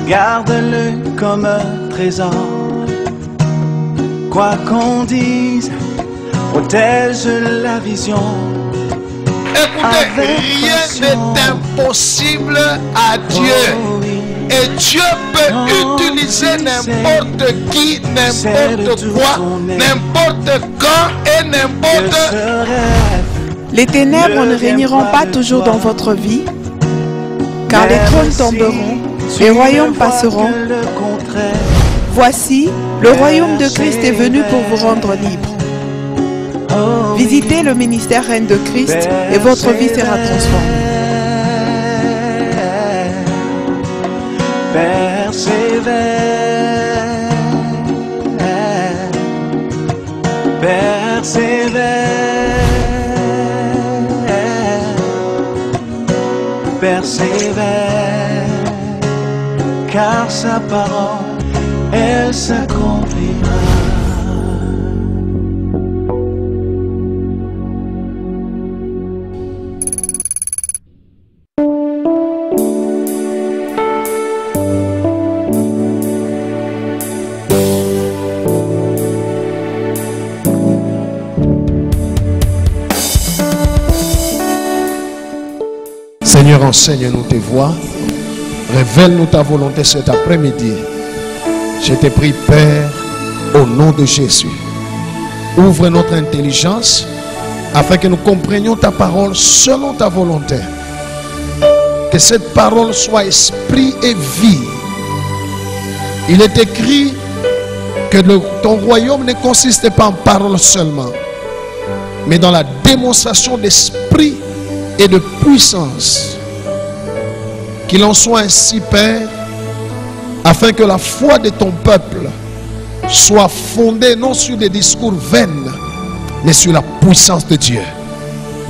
garde-le comme un trésor. Quoi qu'on dise, protège la vision. Écoutez, rien n'est impossible à Dieu. Oh, oui. Et Dieu peut utiliser n'importe qui, n'importe quoi, n'importe quand et n'importe. Les ténèbres ne régneront pas toujours dans votre vie, car les trônes tomberont, les royaumes passeront. Voici, le royaume de Christ est venu pour vous rendre libre. Visitez le ministère Reine de Christ et votre vie sera transformée. Persévère, persévère, persévère, car sa parole, elle s'accomplira. Seigneur, enseigne-nous tes voies, révèle-nous ta volonté cet après-midi. Je te prie, Père, au nom de Jésus. Ouvre notre intelligence afin que nous comprenions ta parole selon ta volonté. Que cette parole soit esprit et vie. Il est écrit que ton royaume ne consiste pas en parole seulement, mais dans la démonstration d'esprit et de puissance. Qu'il en soit ainsi, Père, afin que la foi de ton peuple soit fondée non sur des discours vains, mais sur la puissance de Dieu.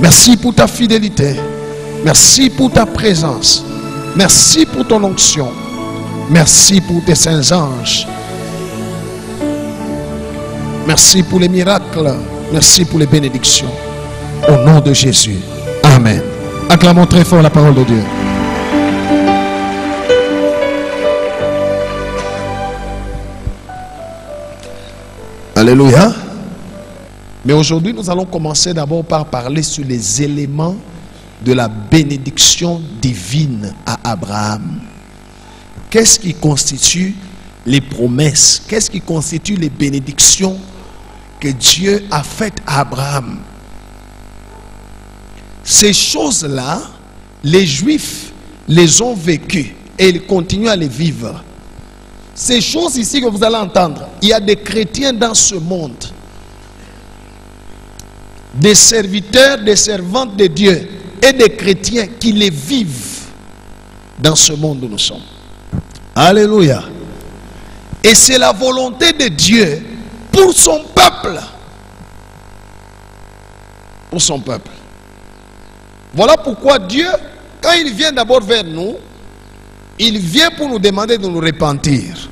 Merci pour ta fidélité. Merci pour ta présence. Merci pour ton onction. Merci pour tes saints anges. Merci pour les miracles. Merci pour les bénédictions. Au nom de Jésus. Amen. Acclamons très fort la parole de Dieu. Alléluia. Mais aujourd'hui, nous allons commencer d'abord par parler sur les éléments de la bénédiction divine à Abraham. Qu'est-ce qui constitue les promesses? Qu'est-ce qui constitue les bénédictions que Dieu a faites à Abraham? Ces choses-là, les Juifs les ont vécues et ils continuent à les vivre. Ces choses ici que vous allez entendre, il y a des chrétiens dans ce monde, des serviteurs, des servantes de Dieu et des chrétiens qui les vivent dans ce monde où nous sommes. Alléluia. Et c'est la volonté de Dieu pour son peuple. Pour son peuple. Voilà pourquoi Dieu, quand il vient d'abord vers nous, il vient pour nous demander de nous repentir.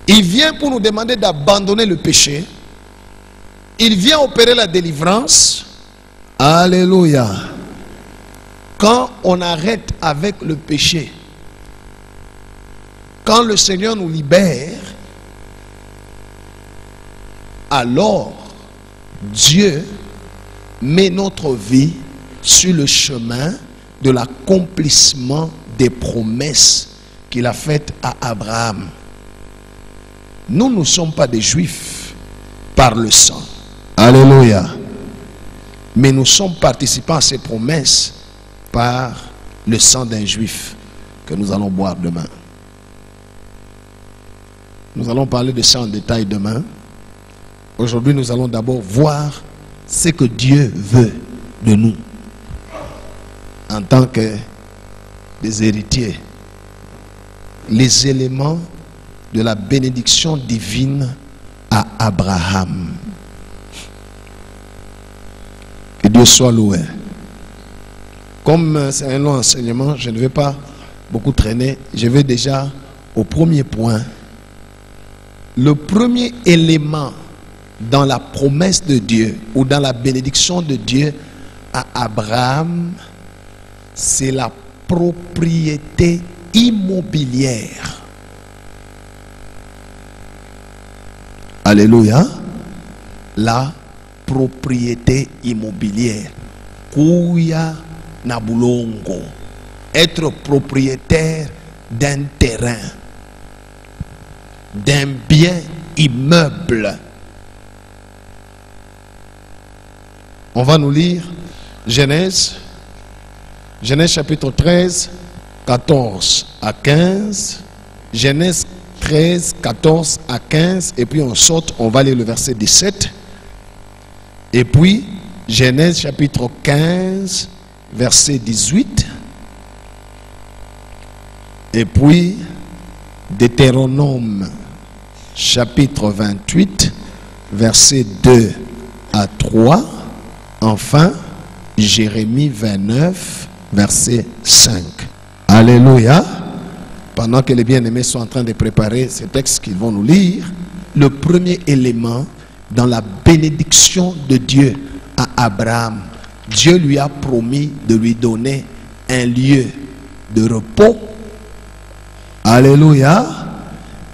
Il vient pour nous demander d'abandonner le péché. Il vient opérer la délivrance. Alléluia. Quand on arrête avec le péché, quand le Seigneur nous libère, alors Dieu met notre vie sur le chemin de l'accomplissement des promesses qu'il a faites à Abraham. Nous ne sommes pas des Juifs par le sang. Alléluia. Mais nous sommes participants à ces promesses par le sang d'un Juif que nous allons boire demain. Nous allons parler de ça en détail demain. Aujourd'hui, nous allons d'abord voir ce que Dieu veut de nous en tant que des héritiers. Les éléments de la bénédiction divine à Abraham. Que Dieu soit loué. Comme c'est un long enseignement, je ne vais pas beaucoup traîner. Je vais déjà au premier point. Le premier élément dans la promesse de Dieu ou dans la bénédiction de Dieu à Abraham, c'est la propriété immobilière. Alléluia. La propriété immobilière. Kuya Nabulongo. Être propriétaire d'un terrain, d'un bien immeuble. On va nous lire Genèse chapitre 13, 14 à 15. Genèse 13, 14 à 15. Et puis on saute, on va lire le verset 17. Et puis Genèse chapitre 15, verset 18. Et puis Deutéronome chapitre 28, verset 2 à 3. Enfin, Jérémie 29, verset 5. Alléluia. Pendant que les bien-aimés sont en train de préparer ces textes qu'ils vont nous lire, le premier élément dans la bénédiction de Dieu à Abraham, Dieu lui a promis de lui donner un lieu de repos. Alléluia.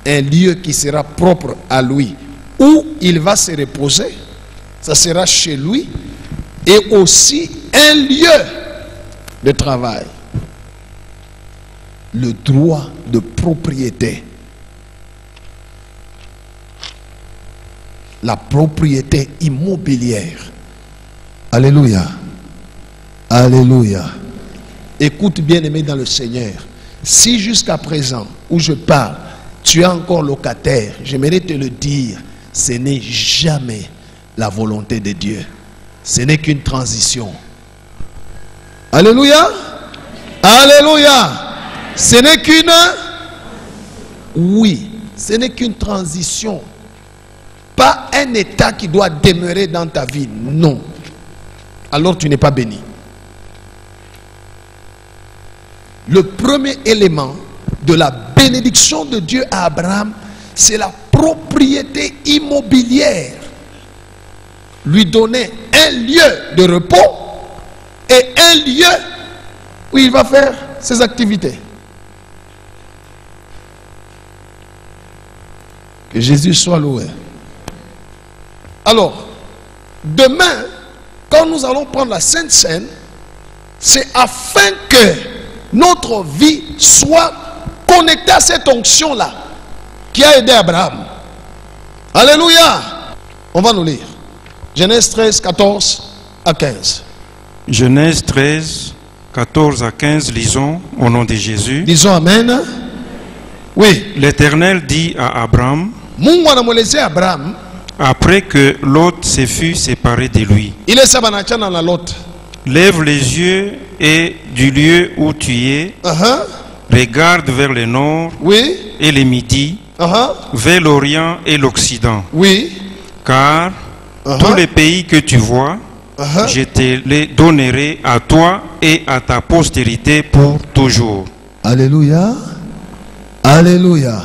Un lieu qui sera propre à lui, où il va se reposer. Ça sera chez lui. Et aussi un lieu de travail. Le droit de propriété. La propriété immobilière. Alléluia. Alléluia. Écoute, bien-aimé dans le Seigneur. Si jusqu'à présent, où je parle, tu es encore locataire, j'aimerais te le dire, ce n'est jamais la volonté de Dieu. Ce n'est qu'une transition. Alléluia. Alléluia. Ce n'est qu'une... Oui, ce n'est qu'une transition. Pas un état qui doit demeurer dans ta vie. Non. Alors tu n'es pas béni. Le premier élément de la bénédiction de Dieu à Abraham, c'est la propriété immobilière. Lui donner un lieu de repos et un lieu où il va faire ses activités. Que Jésus soit loué. Alors, demain, quand nous allons prendre la Sainte Seine, c'est afin que notre vie soit connectée à cette onction-là qui a aidé Abraham. Alléluia. On va nous lire. Genèse 13, 14 à 15. Genèse 13, 14 à 15, lisons au nom de Jésus. Disons Amen. Oui. L'Éternel dit à Abraham, Abraham, après que Lot se fut séparé de lui, il est sabanacha dans la Lot. Lève les yeux et du lieu où tu es, regarde vers le nord oui. et le midi, vers l'Orient et l'Occident. Oui. Car tous les pays que tu vois, je te les donnerai à toi et à ta postérité pour toujours. Alléluia. Alléluia.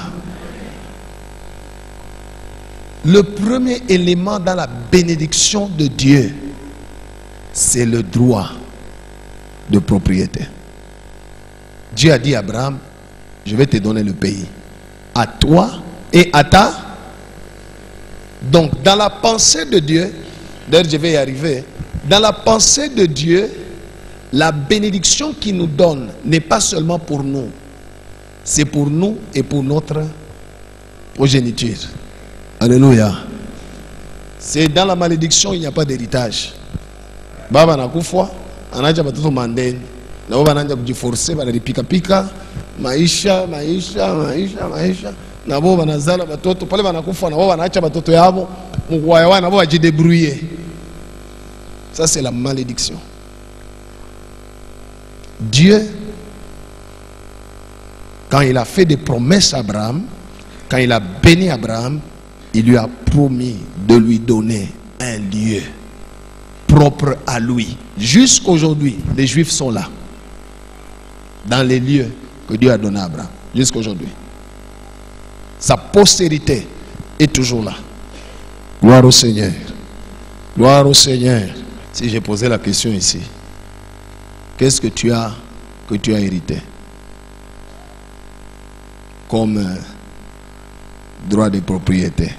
Le premier élément dans la bénédiction de Dieu, c'est le droit de propriété. Dieu a dit à Abraham, je vais te donner le pays. À toi et à ta. Donc, dans la pensée de Dieu, d'ailleurs je vais y arriver, dans la pensée de Dieu, la bénédiction qu'il nous donne n'est pas seulement pour nous, c'est pour nous et pour notre progéniture. Alléluia. C'est dans la malédiction, il n'y a pas d'héritage. Baba nakufa, anaja batoto mandeni. Na baba anaja kujiforce, bana ripika pika, maisha. Na baba banazala batoto, pale banakufa na baba anaacha batoto yabo, mugwaya wana baba ajidebrouiller. Ça c'est la malédiction. Dieu, quand il a fait des promesses à Abraham, quand il a béni Abraham, il lui a promis de lui donner un lieu propre à lui. Jusqu'aujourd'hui, les Juifs sont là, dans les lieux que Dieu a donnés à Abraham. Jusqu'aujourd'hui. Sa postérité est toujours là. Gloire au Seigneur. Gloire au Seigneur. Si j'ai posé la question ici, qu'est-ce que tu as hérité? comme droit de propriété.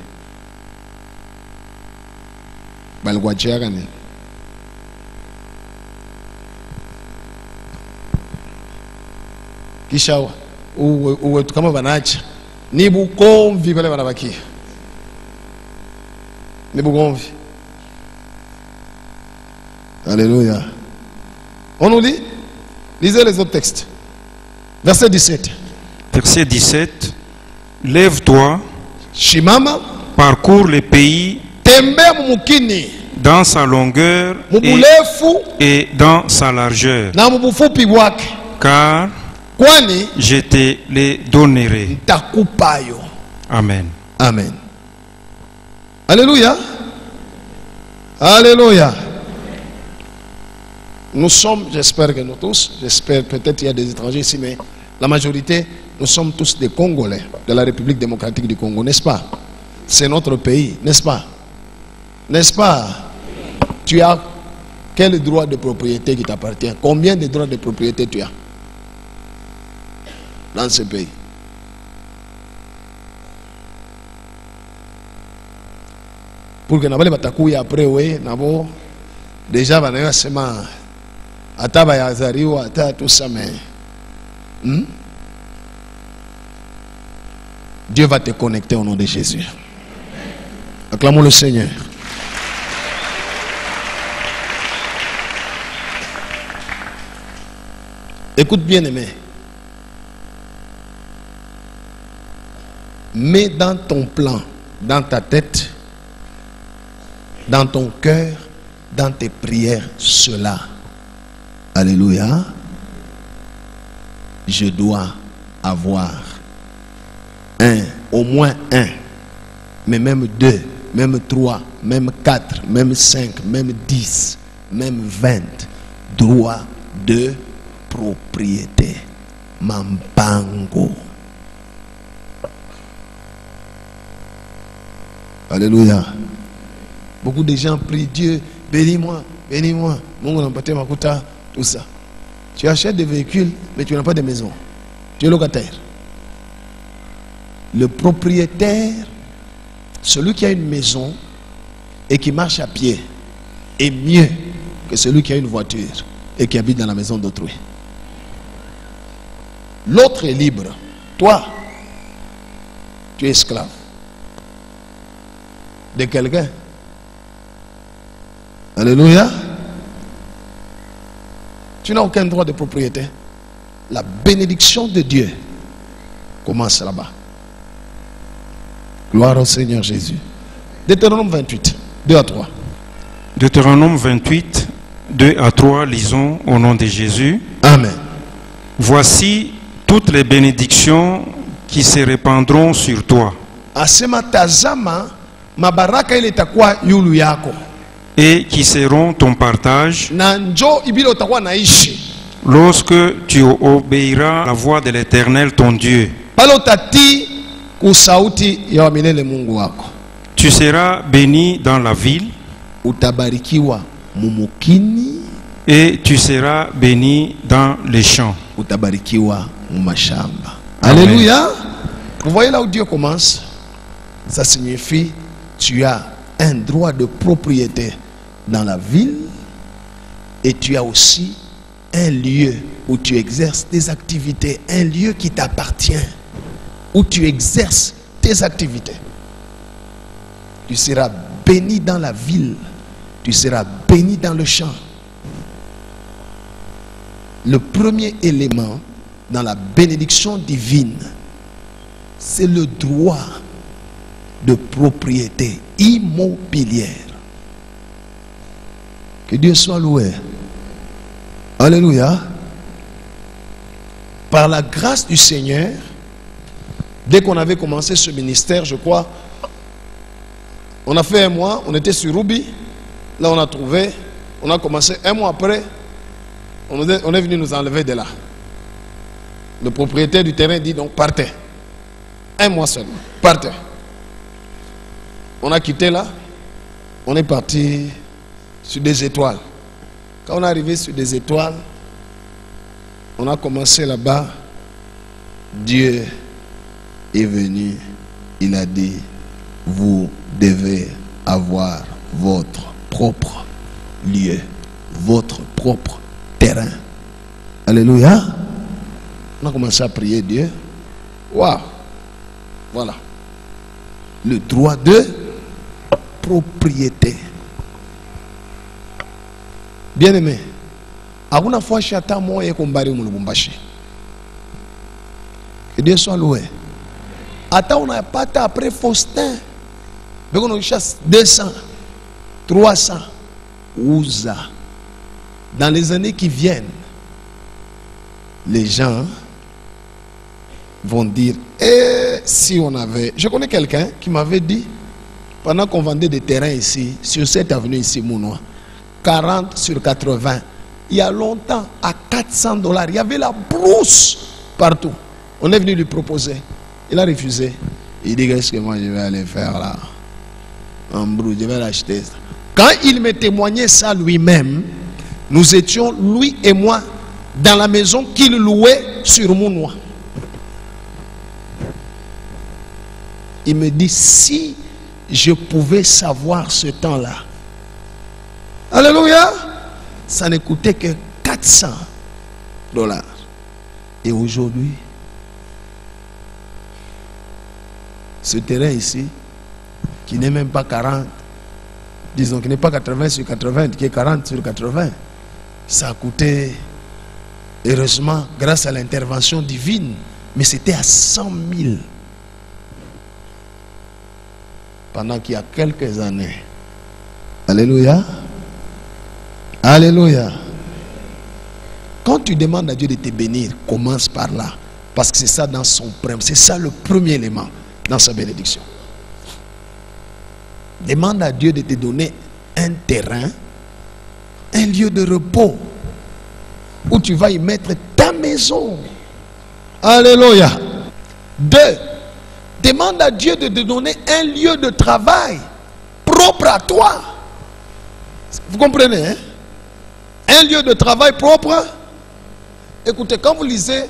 Kisha uwe kama banacha ni bukomvi pale banabakia ni bukomvi. Alléluia. On nous lit, lisez les autres textes. Verset 17. Verset 17. Lève-toi, Shimama, parcours les pays dans sa longueur et dans sa largeur, car je te les donnerai. Amen. Amen. Alléluia. Alléluia. Nous sommes, j'espère que nous tous, j'espère peut-être qu'il y a des étrangers ici, mais la majorité, nous sommes tous des Congolais de la République démocratique du Congo, n'est-ce pas? C'est notre pays, n'est-ce pas? N'est-ce pas? Tu as quel droit de propriété qui t'appartient? Combien de droits de propriété tu as dans ce pays? Pour que n'abale batakuye après oui, nabo déjà banayo sema ata bayazariwa ata tout ça mais Dieu va te connecter au nom de Jésus. Acclamons le Seigneur. Écoute bien aimé. Mets dans ton plan, dans ta tête, dans ton cœur, dans tes prières, cela. Alléluia. Je dois avoir au moins un, mais même 2, même 3, même 4, même 5, même 10, même 20 droits de propriété. Mambango. Alléluia. Beaucoup de gens prient Dieu, bénis-moi, bénis-moi. Tout ça. Tu achètes des véhicules, mais tu n'as pas de maison. Tu es locataire. Le propriétaire, celui qui a une maison et qui marche à pied, est mieux que celui qui a une voiture et qui habite dans la maison d'autrui. L'autre est libre. Toi, tu es esclave de quelqu'un. Alléluia. Tu n'as aucun droit de propriété. La bénédiction de Dieu commence là-bas. Gloire au Seigneur Jésus. Deutéronome 28, 2 à 3. Deutéronome 28, 2 à 3, lisons au nom de Jésus. Amen. Voici toutes les bénédictions qui se répandront sur toi. Asema tazama mabaraka ile itakuwa yulu yako. Et qui seront ton partage na njo ibile utakuwa naishi lorsque tu obéiras à la voix de l'Éternel ton Dieu. Pale utati kusauti ya wa milele Mungu wako. Tu seras béni dans la ville, utabarikiwa mumukini, et tu seras béni dans les champs, utabarikiwa mumashamba. Alléluia. Vous voyez là où Dieu commence? Ça signifie tu as un droit de propriété dans la ville et tu as aussi un lieu où tu exerces tes activités, un lieu qui t'appartient, où tu exerces tes activités. Tu seras béni dans la ville, tu seras béni dans le champ. Le premier élément dans la bénédiction divine, c'est le droit de propriété immobilière. Que Dieu soit loué. Alléluia. Par la grâce du Seigneur, dès qu'on avait commencé ce ministère, je crois, on a fait un mois, on était sur Ruby. Là, on a trouvé, on a commencé un mois après, on est venu nous enlever de là. Le propriétaire du terrain dit donc partez. Un mois seulement, partez. On a quitté là, on est parti sur des étoiles. Quand on est arrivé sur des étoiles, on a commencé là-bas. Dieu est venu, il a dit, vous devez avoir votre propre lieu, votre propre terrain. Alléluia. On a commencé à prier Dieu. Waouh. Voilà. Le droit de propriété. Bien aimé. Alguna fois chata moye kombari mu Lubumbashi. Que Dieu soit loué. Attends, on n'a pas après Faustin. Mais on chasse 200, 300. Ouza. Dans les années qui viennent, les gens vont dire, et si on avait... Je connais quelqu'un qui m'avait dit, pendant qu'on vendait des terrains ici, sur cette avenue ici, Mounois, 40 sur 80, il y a longtemps, à 400 $, il y avait la brousse partout. On est venu lui proposer. Il a refusé. Il dit, qu'est-ce que moi je vais aller faire là? En brousse, je vais l'acheter. Quand il me témoignait ça lui-même, nous étions, lui et moi, dans la maison qu'il louait sur Mounois. Il me dit, si je pouvais savoir ce temps-là, alléluia, ça ne coûtait que 400 $. Et aujourd'hui, ce terrain ici, qui n'est même pas 40, disons qui n'est pas 80 sur 80, qui est 40 sur 80, ça a coûté, heureusement, grâce à l'intervention divine, mais c'était à 100 000. Pendant qu'il y a quelques années. Alléluia. Alléluia. Quand tu demandes à Dieu de te bénir, commence par là. Parce que c'est ça dans son prême. C'est ça le premier élément dans sa bénédiction. Demande à Dieu de te donner un terrain, un lieu de repos, où tu vas y mettre ta maison. Alléluia. 2. Demande à Dieu de te donner un lieu de travail propre à toi. Vous comprenez, hein? Un lieu de travail propre. Écoutez, quand vous lisez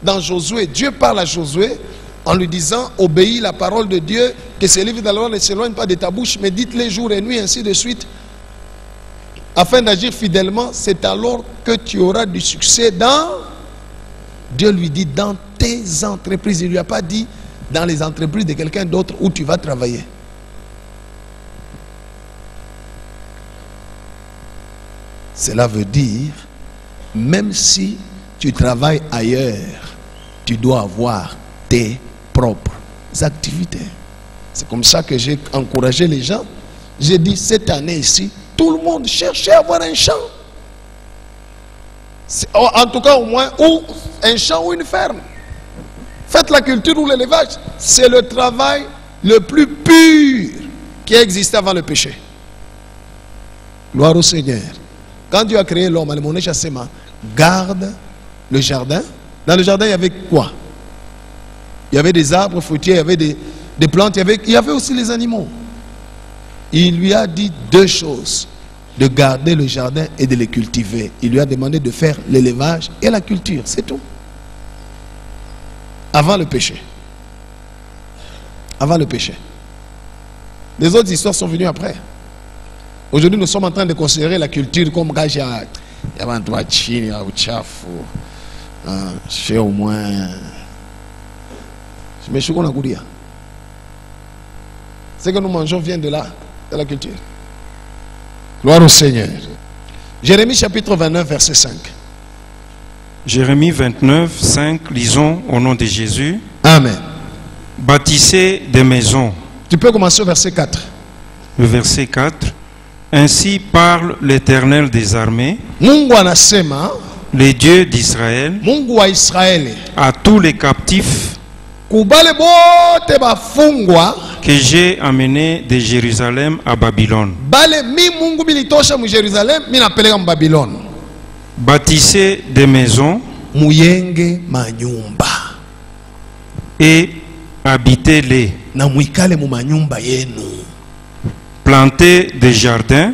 dans Josué, Dieu parle à Josué en lui disant, obéis la parole de Dieu, que ces livres de la loi ne s'éloignent pas de ta bouche, mais dites-les jour et nuit, ainsi de suite, afin d'agir fidèlement. C'est alors que tu auras du succès dans... Dieu lui dit, dans tes entreprises. Il ne lui a pas dit dans les entreprises de quelqu'un d'autre où tu vas travailler. Cela veut dire, même si tu travailles ailleurs, tu dois avoir tes propres activités. C'est comme ça que j'ai encouragé les gens. J'ai dit, cette année ici, tout le monde cherchait à avoir un champ. En tout cas, au moins, ou un champ ou une ferme. Faites la culture ou l'élevage. C'est le travail le plus pur qui a existé avant le péché. Gloire au Seigneur. Quand Dieu a créé l'homme, garde le jardin. Dans le jardin, il y avait quoi? Il y avait des arbres fruitiers, il y avait des plantes, il y avait aussi les animaux. Il lui a dit 2 choses. De garder le jardin et de les cultiver. Il lui a demandé de faire l'élevage et la culture. C'est tout. Avant le péché. Avant le péché. Les autres histoires sont venues après. Aujourd'hui, nous sommes en train de considérer la culture comme gage à au moins. Mais je suis qu'on a goûté. Ce que nous mangeons vient de là, de la culture. Gloire au Seigneur. Jérémie chapitre 29, verset 5. Jérémie 29, 5, lisons au nom de Jésus. Amen. Bâtissez des maisons. Tu peux commencer au verset 4. Le verset 4. Ainsi parle l'Éternel des armées, le Dieu d'Israël, à tous les captifs que j'ai amenés de Jérusalem à Babylone. Bâtissez des maisons et habitez-les. Plantez des jardins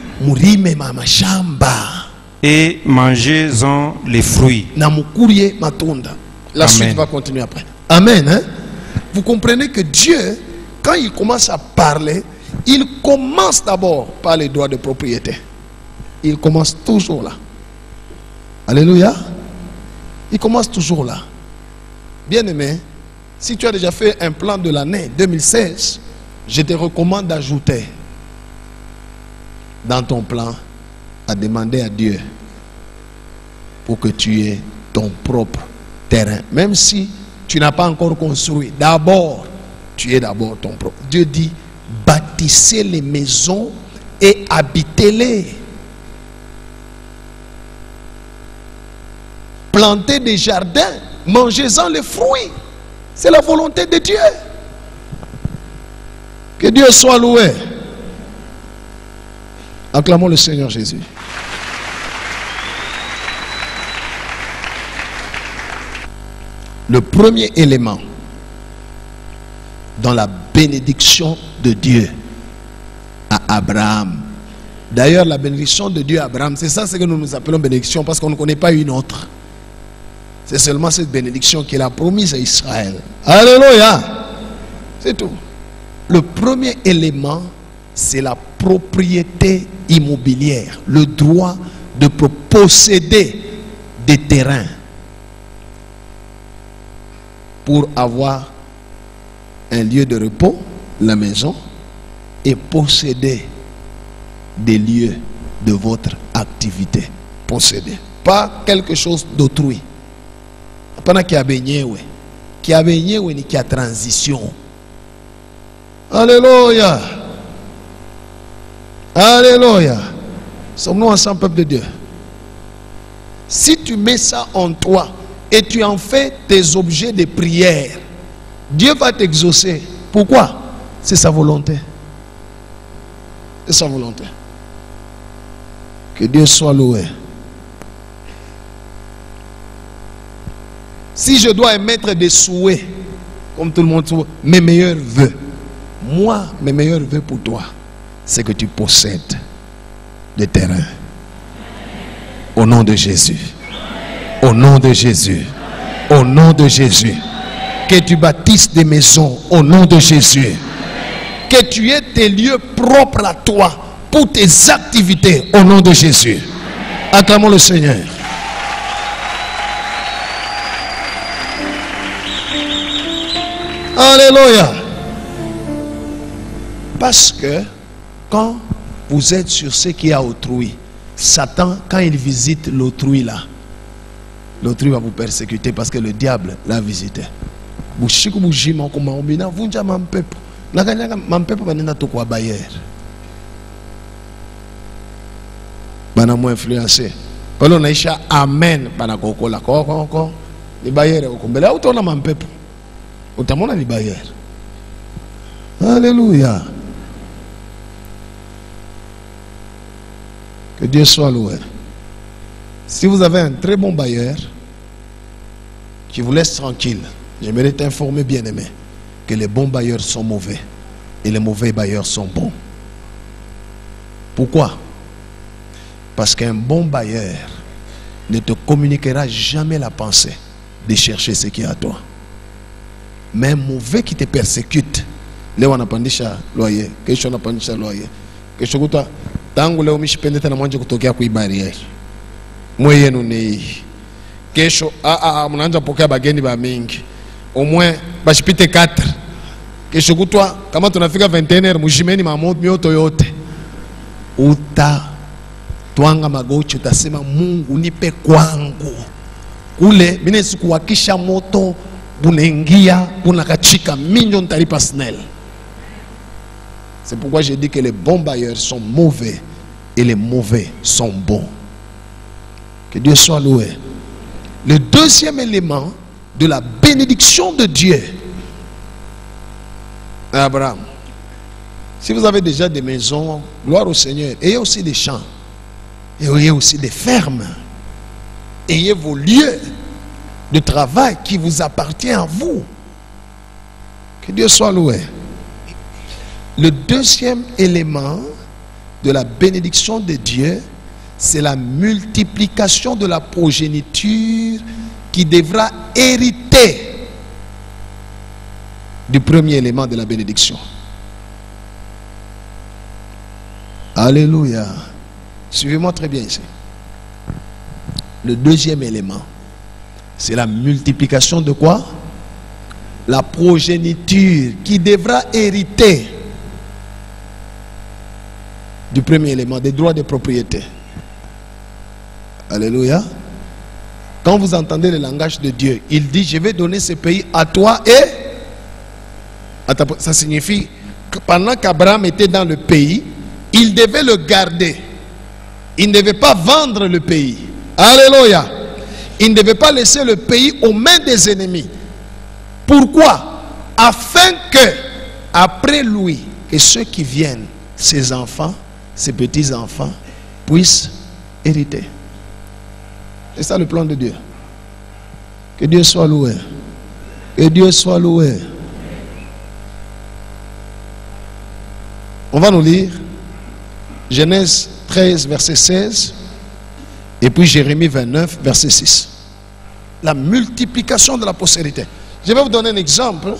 et mangez-en les fruits. La suite va continuer après. Amen. Hein? vous comprenez que Dieu, quand il commence à parler, il commence d'abord par les droits de propriété. Il commence toujours là. Alléluia. Il commence toujours là. Bien-aimé, si tu as déjà fait un plan de l'année 2016, je te recommande d'ajouter dans ton plan à demander à Dieu pour que tu aies ton propre terrain. Même si tu n'as pas encore construit, d'abord, tu es d'abord ton propre. Dieu dit, bâtissez les maisons et habitez-les. Plantez des jardins, mangez-en les fruits. C'est la volonté de Dieu. Que Dieu soit loué. Acclamons le Seigneur Jésus. Le premier élément dans la bénédiction de Dieu à Abraham. D'ailleurs, la bénédiction de Dieu à Abraham, c'est ça ce que nous appelons bénédiction, parce qu'on ne connaît pas une autre. C'est seulement cette bénédiction qu'il a promise à Israël. Alléluia. C'est tout. Le premier élément, c'est la propriété immobilière, le droit de posséder des terrains pour avoir un lieu de repos, la maison, et posséder des lieux de votre activité. Posséder. Pas quelque chose d'autrui. Pendant qu'il y a baigné, ni qu'il y a transition. Alléluia. Alléluia. Sommes-nous ensemble, peuple de Dieu? Si tu mets ça en toi et tu en fais tes objets de prière, Dieu va t'exaucer. Pourquoi? C'est sa volonté. C'est sa volonté. Que Dieu soit loué. Si je dois émettre des souhaits, comme tout le monde souhaite, mes meilleurs vœux, moi, mes meilleurs vœux pour toi, c'est que tu possèdes des terrains. Au nom de Jésus. Au nom de Jésus. Au nom de Jésus. Que tu bâtisses des maisons au nom de Jésus. Que tu aies tes lieux propres à toi pour tes activités au nom de Jésus. Acclamons le Seigneur. Alléluia. Parce que quand vous êtes sur ce qui est à autrui, Satan, quand il visite l'autrui là, l'autrui va vous persécuter parce que le diable l'a visité. Influencé. Amen. Alléluia. Que Dieu soit loué. Si vous avez un très bon bailleur qui vous laisse tranquille, j'aimerais t'informer, bien-aimé, que les bons bailleurs sont mauvais et les mauvais bailleurs sont bons. Pourquoi? Parce qu'un bon bailleur ne te communiquera jamais la pensée de chercher ce qui est à toi. Mais un mauvais qui te persécute, leo anapandisha loyer, kesho anapandisha loyer, kesho kuta tangu leo mishipendeta na mwanje kutokea kuibari mwe yenu ni kesho mnaanza pokea bageni ba mingi omwe bashipite 4 kesho kutwa kama tunafika 21h mujimeni mioto yote uta twanga magochi utasema Mungu nipe kwangu kule mimi sikuwakisha moto bunaingia bunakachika minyo ntalipa snell. C'est pourquoi j'ai dit que les bons bailleurs sont mauvais et les mauvais sont bons. Que Dieu soit loué. Le deuxième élément de la bénédiction de Dieu à Abraham. Si vous avez déjà des maisons, gloire au Seigneur, ayez aussi des champs, et ayez aussi des fermes, ayez vos lieux de travail qui vous appartient à vous. Que Dieu soit loué. Le deuxième élément de la bénédiction de Dieu, c'est la multiplication de la progéniture qui devra hériter du premier élément de la bénédiction. Alléluia. Suivez-moi très bien ici. Le deuxième élément, c'est la multiplication de quoi? La progéniture qui devra hériter du premier élément, des droits de propriété. Alléluia. Quand vous entendez le langage de Dieu, il dit, je vais donner ce pays à toi et... Ça signifie que pendant qu'Abraham était dans le pays, il devait le garder. Il ne devait pas vendre le pays. Alléluia. Il ne devait pas laisser le pays aux mains des ennemis. Pourquoi? Afin que, après lui, et ceux qui viennent, ses enfants, ses petits-enfants, puissent hériter. C'est ça le plan de Dieu. Que Dieu soit loué. Que Dieu soit loué. On va nous lire Genèse 13, verset 16, et puis Jérémie 29, verset 6. La multiplication de la postérité. Je vais vous donner un exemple.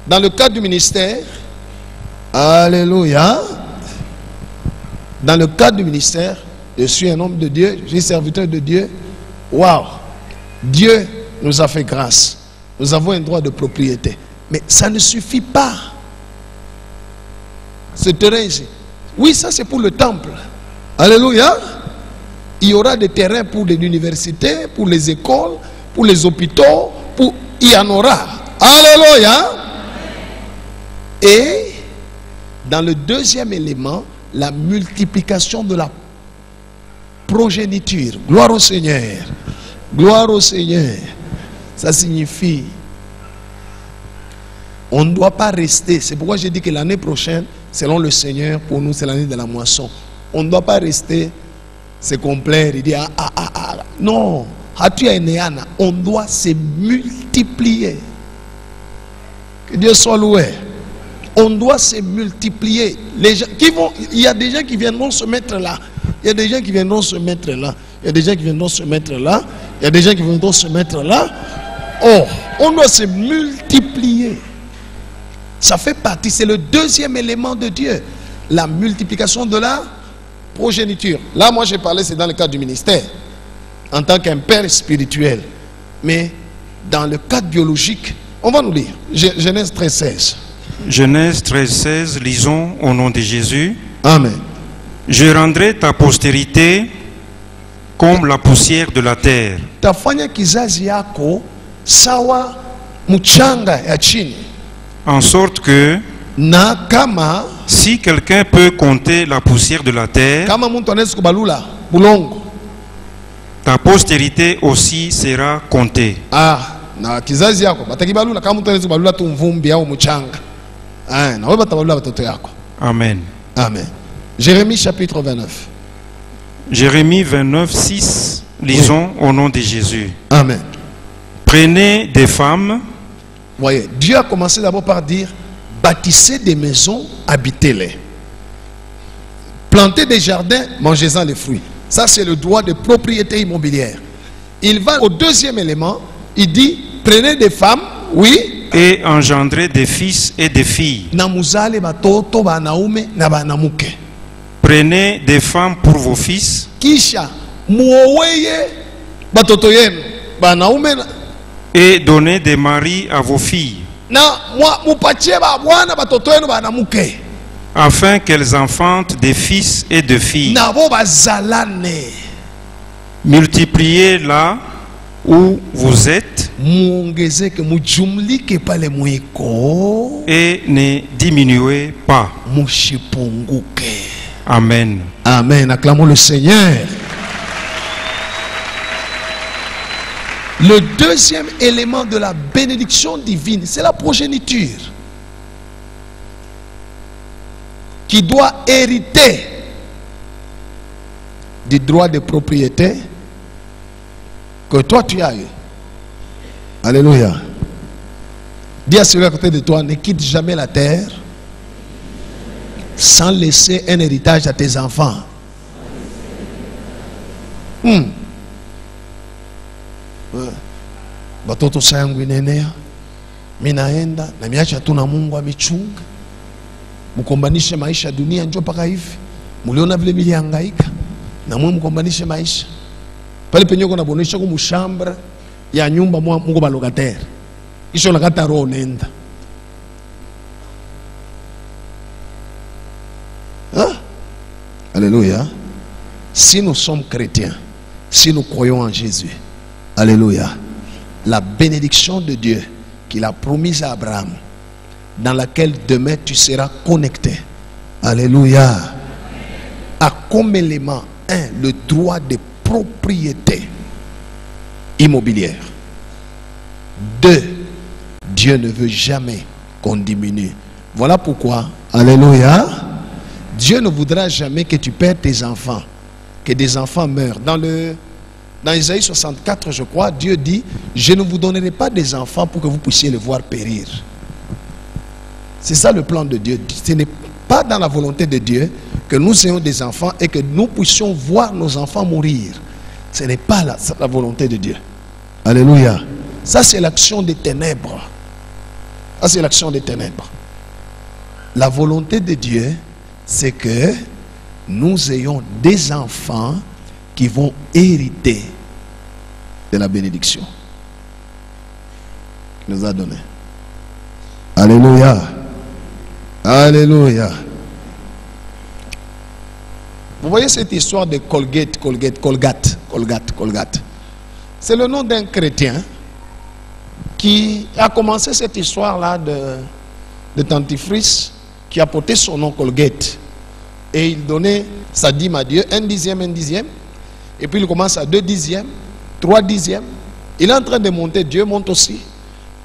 Dans le cadre du ministère, alléluia, dans le cadre du ministère, je suis un homme de Dieu, je suis serviteur de Dieu. Waouh! Dieu nous a fait grâce. Nous avons un droit de propriété. Mais ça ne suffit pas. Ce terrain ici. Oui, ça c'est pour le temple. Alléluia. Il y aura des terrains pour les universités, pour les écoles, pour les hôpitaux. Il y en aura. Alléluia. Et dans le deuxième élément, la multiplication de la progéniture. Gloire au Seigneur. Gloire au Seigneur. Ça signifie, on ne doit pas rester. C'est pourquoi j'ai dit que l'année prochaine, selon le Seigneur, pour nous, c'est l'année de la moisson. On ne doit pas rester, se complaire et dire, non, on doit se multiplier. Que Dieu soit loué. On doit se multiplier. Les gens qui vont, il y a des gens qui viendront se mettre là. Il y a des gens qui viendront se mettre là. Il y a des gens qui viendront se mettre là. Il y a des gens qui viendront se mettre là. Oh, on doit se multiplier. Ça fait partie, c'est le deuxième élément de Dieu. La multiplication de la progéniture. Là, moi, j'ai parlé, c'est dans le cadre du ministère. En tant qu'un père spirituel. Mais dans le cadre biologique, on va nous lire. Genèse 13, 16. Genèse 13, 16, lisons au nom de Jésus. Amen. Je rendrai ta postérité comme la poussière de la terre. Tafanya kizazi yako sawa mchanga ya chini. En sorte que Na kama si quelqu'un peut compter la poussière de la terre, kama muntu anaweza kubalula bulongo, ta postérité aussi sera comptée. Na kizazi yako batakibalula kama muntu anaweza kubalula tu mvumbi au mchanga. Na wewe batabalula watoto yako. Amen. Amen. Jérémie chapitre 29. Jérémie 29, 6. Lisons au nom de Jésus. Amen. Prenez des femmes. Voyez, Dieu a commencé d'abord par dire, bâtissez des maisons, habitez-les. Plantez des jardins, mangez-en les fruits. Ça, c'est le droit de propriété immobilière. Il va au deuxième élément, il dit, prenez des femmes, oui. Et engendrez des fils et des filles. Prenez des femmes pour vos fils. Kisha, et donnez des maris à vos filles. Afin qu'elles enfantent des fils et de filles. Multipliez là où vous êtes. Et ne diminuez pas. Amen. Amen. Acclamons le Seigneur. Le deuxième élément de la bénédiction divine, c'est la progéniture qui doit hériter du droit de propriété que toi tu as eu. Alléluia. Dis à celui à côté de toi, ne quitte jamais la terre sans laisser un héritage à tes enfants. Batoto sangu inenea, Minaenda na miacha tu na Mungu amichunga. Mkombanishe maisha dunia njoo paka hivi. Muliona vile milihangaika na mwe mkombanishe maisha. Pale penye kuna bonisha ku mushambra ya nyumba mwa Mungu balocataire. Isho nakata roho nenda. Hein? Alléluia. Si nous sommes chrétiens, si nous croyons en Jésus, alléluia, la bénédiction de Dieu qu'il a promise à Abraham, dans laquelle demain tu seras connecté, alléluia, a comme élément un, le droit de propriété immobilière. 2, Dieu ne veut jamais qu'on diminue. Voilà pourquoi, alléluia, Dieu ne voudra jamais que tu perdes tes enfants, que des enfants meurent. Dans Isaïe 64, je crois, Dieu dit, je ne vous donnerai pas des enfants pour que vous puissiez les voir périr. C'est ça le plan de Dieu. Ce n'est pas dans la volonté de Dieu que nous ayons des enfants et que nous puissions voir nos enfants mourir. Ce n'est pas la volonté de Dieu. Alléluia. Ça, c'est l'action des ténèbres. Ça, c'est l'action des ténèbres. La volonté de Dieu, c'est que nous ayons des enfants qui vont hériter de la bénédiction qu'il nous a donnée. Alléluia. Alléluia. Vous voyez cette histoire de Colgate. C'est le nom d'un chrétien qui a commencé cette histoire-là de dentifrice qui a porté son nom Colgate. Et il donnait sa dîme à Dieu, 1 dixième. Et puis il commence à 2 dixièmes, 3 dixièmes. Il est en train de monter, Dieu monte aussi.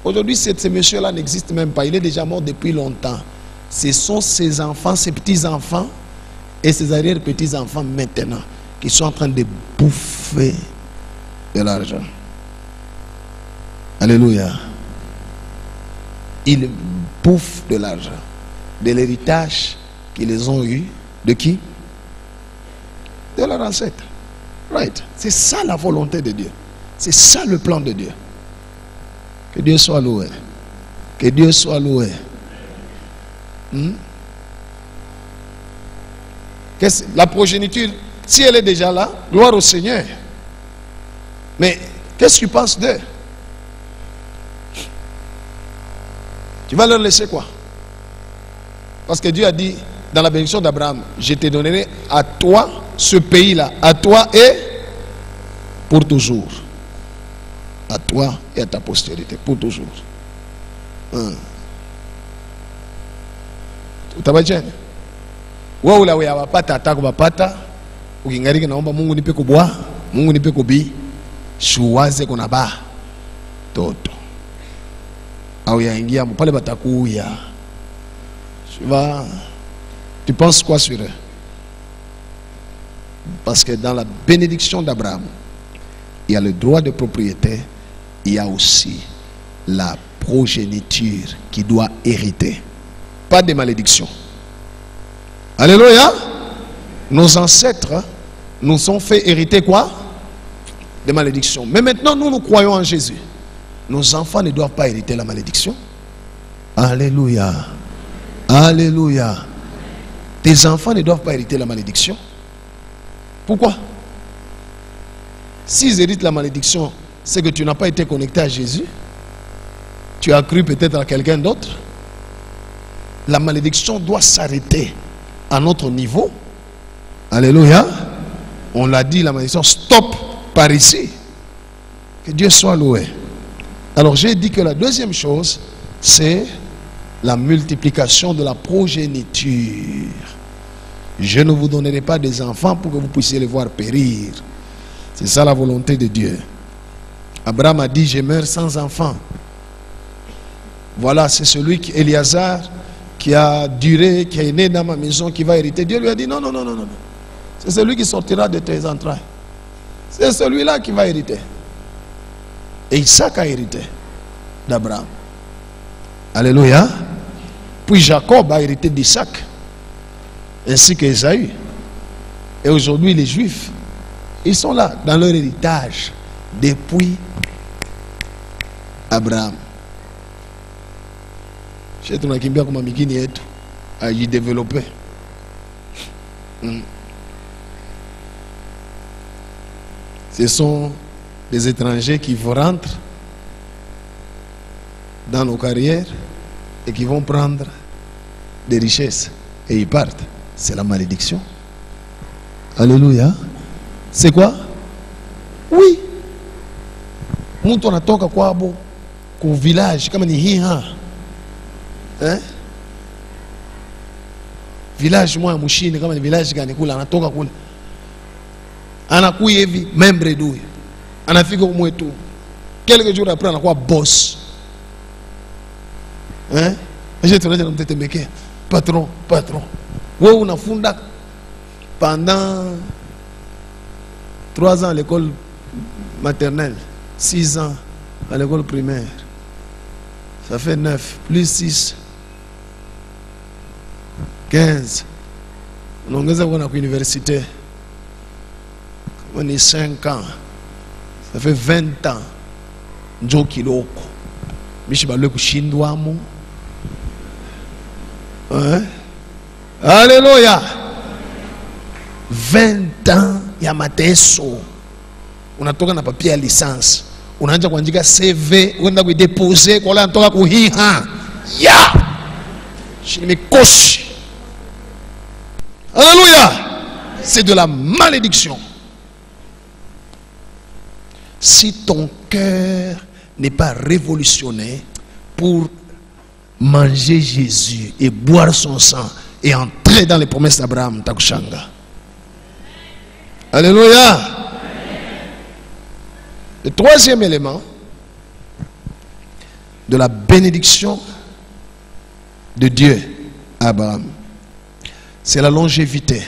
Aujourd'hui, ce monsieur-là n'existe même pas. Il est déjà mort depuis longtemps. Ce sont ses enfants, ses petits-enfants et ses arrière-petits-enfants maintenant qui sont en train de bouffer de l'argent. Alléluia. Ils bouffent de l'argent, de l'héritage qu'ils ont eu. De qui? De leur ancêtre. Right. C'est ça la volonté de Dieu. C'est ça le plan de Dieu. Que Dieu soit loué. Que Dieu soit loué. La progéniture, si elle est déjà là, gloire au Seigneur. Mais qu'est-ce que tu penses d'eux? Tu vas leur laisser quoi? Parce que Dieu a dit dans la bénédiction d'Abraham, je te donnerai à toi ce pays-là, à toi et pour toujours. À toi et à ta postérité, pour toujours. Utabaje? Wewe ula wewe wapata atako bapata, ukingariki naomba Mungu nipe kubwa, Mungu nipe kubi, shuwaze kuna ba toto. Au yaingia pale batakuya. Tu penses quoi sur eux? Parce que dans la bénédiction d'Abraham, il y a le droit de propriété, il y a aussi la progéniture qui doit hériter. Pas de malédiction. Alléluia. Nos ancêtres nous ont fait hériter quoi? Des malédictions. Mais maintenant, nous croyons en Jésus. Nos enfants ne doivent pas hériter la malédiction. Alléluia. Alléluia. Tes enfants ne doivent pas hériter la malédiction. Pourquoi? S'ils héritent la malédiction, c'est que tu n'as pas été connecté à Jésus. Tu as cru peut-être à quelqu'un d'autre. La malédiction doit s'arrêter à notre niveau. Alléluia. On l'a dit, la malédiction, stop par ici. Que Dieu soit loué. Alors j'ai dit que la deuxième chose, c'est la multiplication de la progéniture. Je ne vous donnerai pas des enfants pour que vous puissiez les voir périr. C'est ça la volonté de Dieu. Abraham a dit, je meurs sans enfant. Voilà, c'est celui qui, Éliazar, qui a duré, qui est né dans ma maison, qui va hériter. Dieu lui a dit, non. C'est celui qui sortira de tes entrailles. C'est celui-là qui va hériter. Et Isaac a hérité d'Abraham. Alléluia. Puis Jacob a hérité d'Isaac, ainsi que Esaü. Et aujourd'hui, les Juifs, ils sont là, dans leur héritage, depuis Abraham. Chez tunakimbia kwa migini yetu ajidevelope. Ce sont des étrangers qui vont rentrer dans nos carrières et qui vont prendre des richesses et ils partent. C'est la malédiction. Alléluia. C'est quoi? Oui. Mtu anatoka kwabo ku village kama ni hiha. Village moja mshini kama ni village gani kula anatoka kula. Anakuya hivi membre douille. Anafika kumwetu. Quelques jours après anakuwa boss. Je tunaje namtetemekea. Patron. Wewe unafunda pendant 3 ans à l'école maternelle, 6 ans à l'école primaire. Ça fait 9 plus 6 15. Unaongeza kwa université. On est 5 ans. Ça fait 20 ans. Njo kiloko. Mishi balwe kushindwa mo. Alléluia. 20 ans ya mateso. Unatoka na papier ya licence. Unaanza kuandika CV, unaenda kuideposer kwa wale anatoka kuhiha. Ya. Shimikoshi. Alléluia. C'est de la malédiction. Si ton cœur n'est pas révolutionné pour manger Jésus et boire son sang et entrer dans les promesses d'Abraham, takushanga. Alléluia. Le troisième élément de la bénédiction de Dieu à Abraham, c'est la longévité.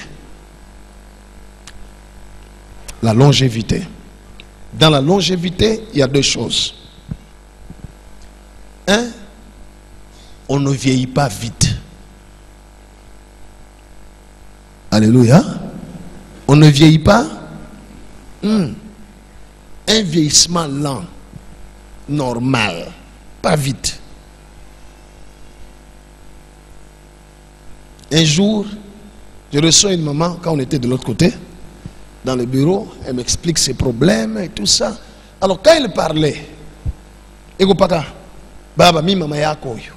La longévité. Dans la longévité, il y a 2 choses. 1, on ne vieillit pas vite. Alléluia. On ne vieillit pas. Un vieillissement lent, normal, pas vite. Un jour, je reçois une maman quand on était de l'autre côté, dans le bureau, elle m'explique ses problèmes et tout ça. Alors quand elle parlait, ego paka, baba mi mama yako huyo,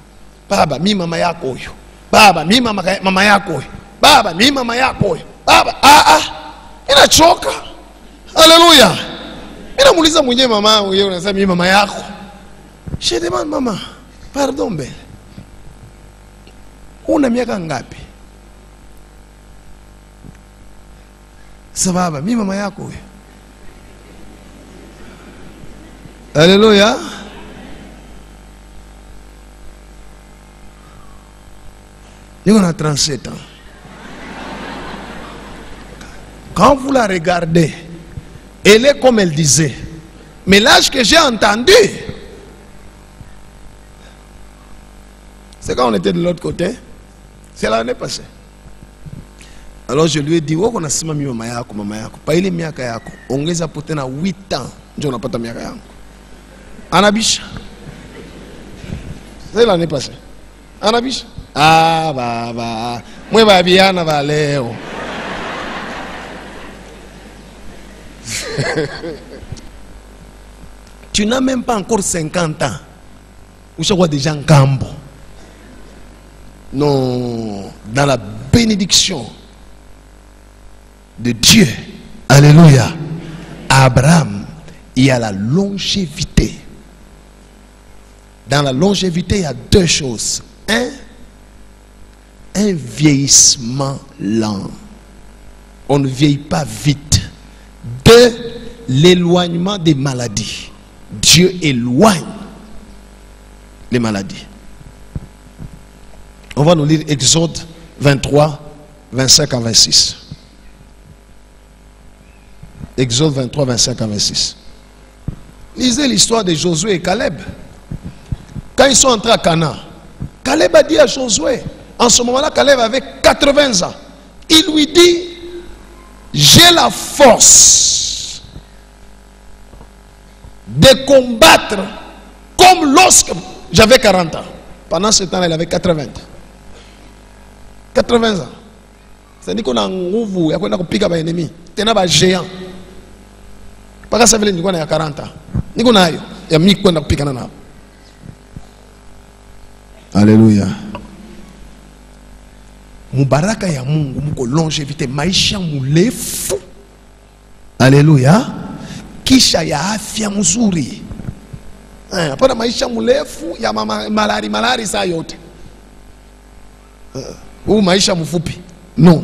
baba mi mama yako huyo, baba mi mama yako huyo, baba mi mama yako huyo, baba inachoka. Alléluia. Inamuuliza mwenyewe mama huyo, unasema mi mama yako. Je demande mama, pardon belle, una miaka ngapi? Sababa, mi mama yako huyo. Alléluia. On a 37 ans. Quand vous la regardez, elle est comme elle disait. Mais l'âge que j'ai entendu, c'est quand on était de l'autre côté. C'est l'année passée. Alors je lui ai dit, on a sima mi mama yako, pa ile miaka yako, ongeza pote na 8 ans, ndio unapata miaka yangu. Anabisha. C'est l'année passée. Anabisha. Ah baba, mwe babiana ba leo. Tu n'as même pas encore 50 ans. Ou je vois déjà en cambo. Non, dans la bénédiction de Dieu, alléluia, Abraham, il y a la longévité. Dans la longévité, il y a 2 choses. Un vieillissement lent. On ne vieillit pas vite. 2, l'éloignement des maladies. Dieu éloigne les maladies. On va nous lire Exode 23, 25 à 26. Exode 23, 25 à 26. Lisez l'histoire de Josué et Caleb. Quand ils sont entrés à Canaan, Caleb a dit à Josué, en ce moment-là, Caleb avait 80 ans. Il lui dit, j'ai la force de combattre comme lorsque j'avais 40 ans. Pendant ce temps-là, il avait 80. 80 ans. C'est-à-dire qu'on a un nouveau, il y a un pic à l'ennemi. Il y a un géant. Pas que ça veut dire qu'il y a 40 ans. Il y a un pic à l'ennemi. Alléluia. Mubaraka ya Mungu muko longevité maisha murefu. Alléluia. Kisha ya afya mzuri. Hapana maisha murefu ya malari saa yote. Ou maisha mfupi. Non.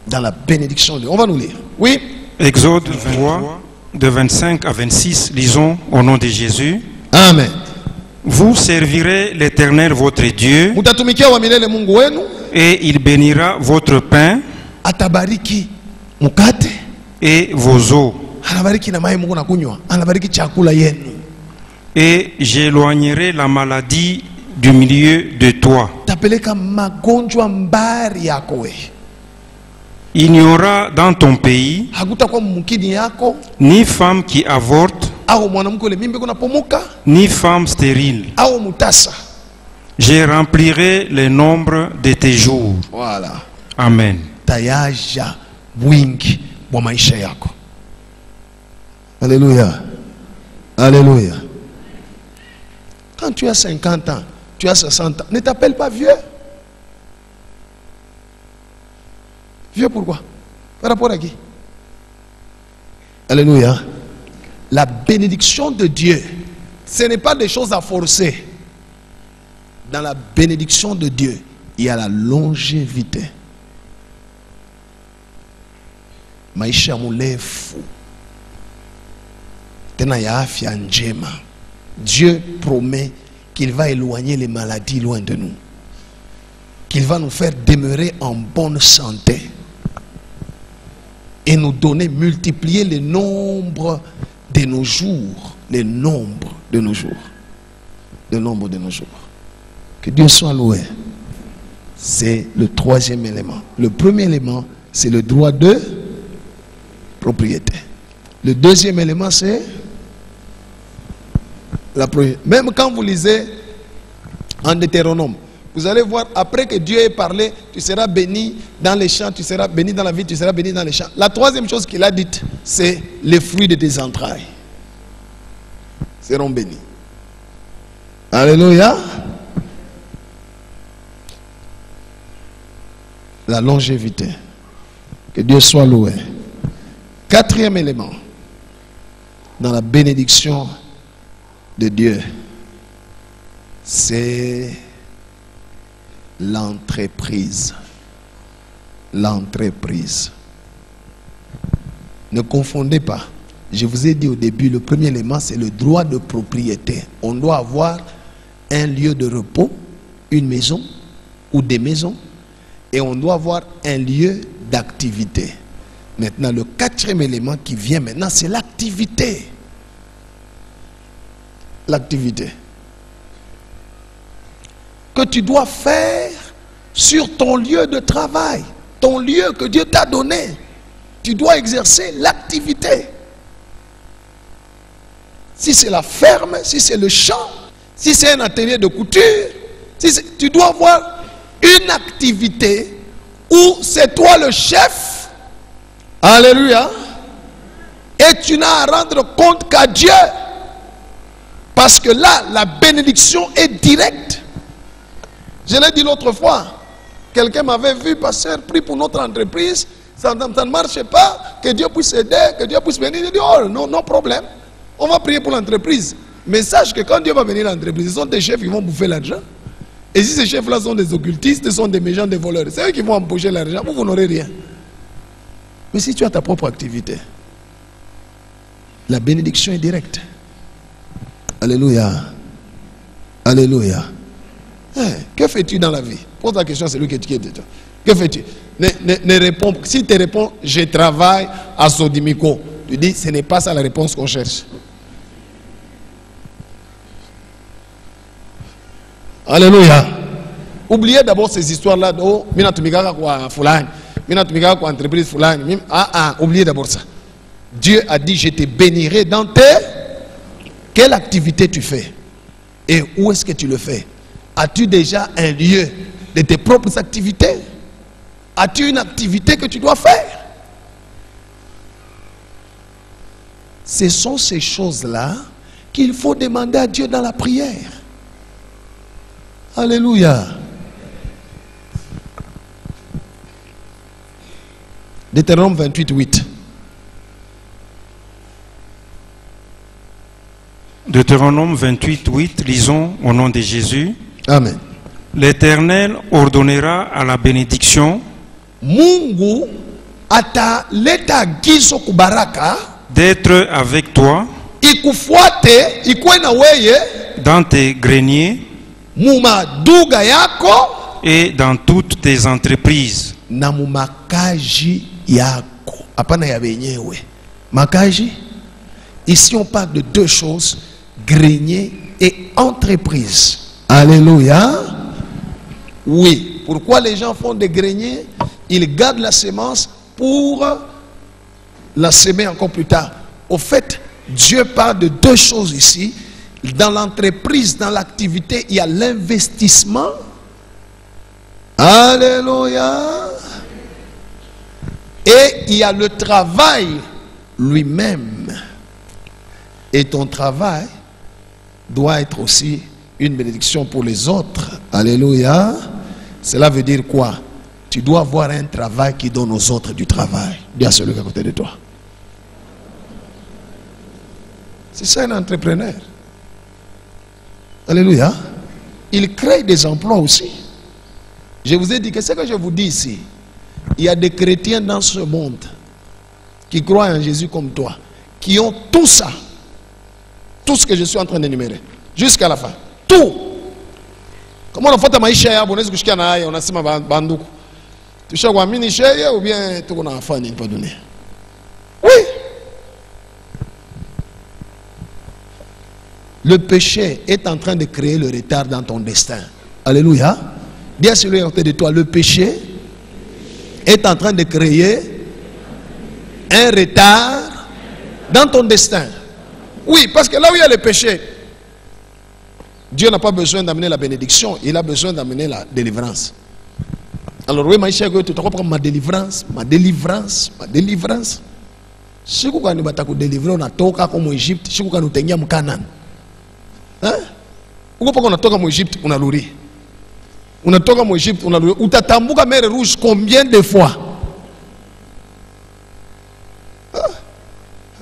Dans la bénédiction de Dieu. On va nous lire. Oui. Exode 23, de 25 à 26, lisons au nom de Jésus. Amen. Vous servirez l'Éternel votre Dieu et il bénira votre pain et vos eaux. Et j'éloignerai la maladie du milieu de toi. Il n'y aura dans ton pays ni femme qui avorte, ni femme stérile. Je remplirai le nombre de tes jours. Voilà. Amen. Alléluia. Alléluia. Quand tu as 50 ans, tu as 60 ans, ne t'appelle pas vieux. Vieux pourquoi? Par rapport à qui? Alléluia. La bénédiction de Dieu, ce n'est pas des choses à forcer. Dans la bénédiction de Dieu, il y a la longévité. Maisha murefu. Tena ya afya njema. Dieu promet qu'il va éloigner les maladies loin de nous. Qu'il va nous faire demeurer en bonne santé. Et nous donner, multiplier le nombre de nos jours. Le nombre de nos jours. Le nombre de nos jours. Que Dieu soit loué. C'est le troisième élément. Le premier élément, c'est le droit de propriété. Le deuxième élément, c'est la propriété. Même quand vous lisez en Deutéronome, vous allez voir, après que Dieu ait parlé, tu seras béni dans les champs, tu seras béni dans la vie, tu seras béni dans les champs. La troisième chose qu'il a dite, c'est les fruits de tes entrailles seront bénis. Alléluia. La longévité. Que Dieu soit loué. Quatrième élément dans la bénédiction de Dieu, c'est l'entreprise. L'entreprise. Ne confondez pas. Je vous ai dit au début, le premier élément, c'est le droit de propriété. On doit avoir un lieu de repos, une maison ou des maisons, et on doit avoir un lieu d'activité. Maintenant, le quatrième élément qui vient maintenant, c'est l'activité. L'activité. Que tu dois faire sur ton lieu de travail, ton lieu que Dieu t'a donné. Tu dois exercer l'activité. Si c'est la ferme, si c'est le champ, si c'est un atelier de couture, tu dois avoir une activité où c'est toi le chef. Alléluia. Et tu n'as à rendre compte qu'à Dieu. Parce que là, la bénédiction est directe. Je l'ai dit l'autre fois. Quelqu'un m'avait vu, pasteur, prie pour notre entreprise. Ça ne marche pas. Que Dieu puisse aider, que Dieu puisse venir. Je dis, oh, non, non problème. On va prier pour l'entreprise. Mais sache que quand Dieu va venir à l'entreprise, ce sont des chefs qui vont bouffer l'argent. Et si ces chefs-là sont des occultistes, ce sont des méchants, des voleurs, c'est eux qui vont empocher l'argent. Vous n'aurez rien. Mais si tu as ta propre activité, la bénédiction est directe. Alléluia. Alléluia. Que fais-tu dans la vie? Pose la question à celui qui est de toi. Que fais-tu? Ne réponds. Si tu réponds, je travaille à Sodimiko, tu dis, ce n'est pas ça la réponse qu'on cherche. Alléluia. Oubliez d'abord ces histoires-là. Oh, minatumika kwa fulani, minatumika kwa entreprise fulani. Oubliez d'abord ça. Dieu a dit, je te bénirai dans tes... Quelle activité tu fais? Et où est-ce que tu le fais? As-tu déjà un lieu de tes propres activités? As-tu une activité que tu dois faire? Ce sont ces choses-là qu'il faut demander à Dieu dans la prière. Alléluia. Deutéronome 28, 8. Deutéronome 28, 8, lisons au nom de Jésus. Amen. L'Éternel ordonnera à la bénédiction Mungu ataleta agizo kubaraka d'être avec toi ikufuate ikuwe na weye dans tes greniers mumaduga yako et dans toutes tes entreprises. na mumakaji yako. Hapana ya wenyewe. Makaji. Ici on parle de deux choses, grenier et entreprise. Alléluia. Oui. Pourquoi les gens font des greniers? Ils gardent la semence pour la semer encore plus tard. Au fait, Dieu parle de deux choses ici. Dans l'entreprise, dans l'activité, il y a l'investissement. Alléluia. Et il y a le travail lui-même. Et ton travail doit être aussi une bénédiction pour les autres. Alléluia. Cela veut dire quoi? Tu dois avoir un travail qui donne aux autres du travail. Dis à celui qui est à côté de toi. C'est ça un entrepreneur. Alléluia. Il crée des emplois aussi. Je vous ai dit que ce que je vous dis ici, il y a des chrétiens dans ce monde qui croient en Jésus comme toi, qui ont tout ça. Tout ce que je suis en train d'énumérer. Jusqu'à la fin. Tout. Comment on fait maisha ya bonezi kushikia na haya unasema banduku. Tushakuamini sheye ou bien tuko na afani ni pas donné. Oui. Le péché est en train de créer le retard dans ton destin. Alléluia. Dis à celui à côté de toi, le péché est en train de créer un retard dans ton destin. Oui, parce que là où il y a le péché, Dieu n'a pas besoin d'amener la bénédiction, il a besoin d'amener la délivrance. Alors oui, tu te comprends ma délivrance, ma délivrance, ma délivrance. Si vous avez délivrer, on a toka comme Égypte, si vous avez tenir en Canaan. Hein? Pourquoi on a toka en Égypte, on a louri. On a toka en Égypte, on a louri. Ou t'as tambuka mer rouge combien de fois?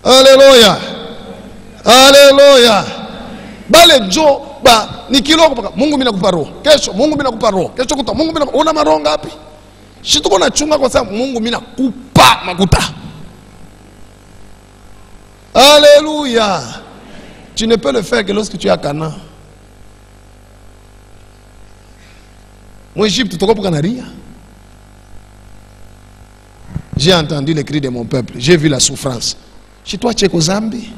Alléluia. Alléluia. Bale jo ba ni kilo kwa Mungu mina kuparo. Kesho Mungu mina kuparo. Kesho kuta Mungu mina una maronga ngapi? Si tuko na chunga kwa sababu Mungu mina kupa makuta. Alléluia. Tu ne peux le faire que lorsque tu es à Canaan. Moi Égypte tu comprends rien. J'ai entendu les cris de mon peuple, j'ai vu la souffrance. Chez toi tu es qu'aux Zambie.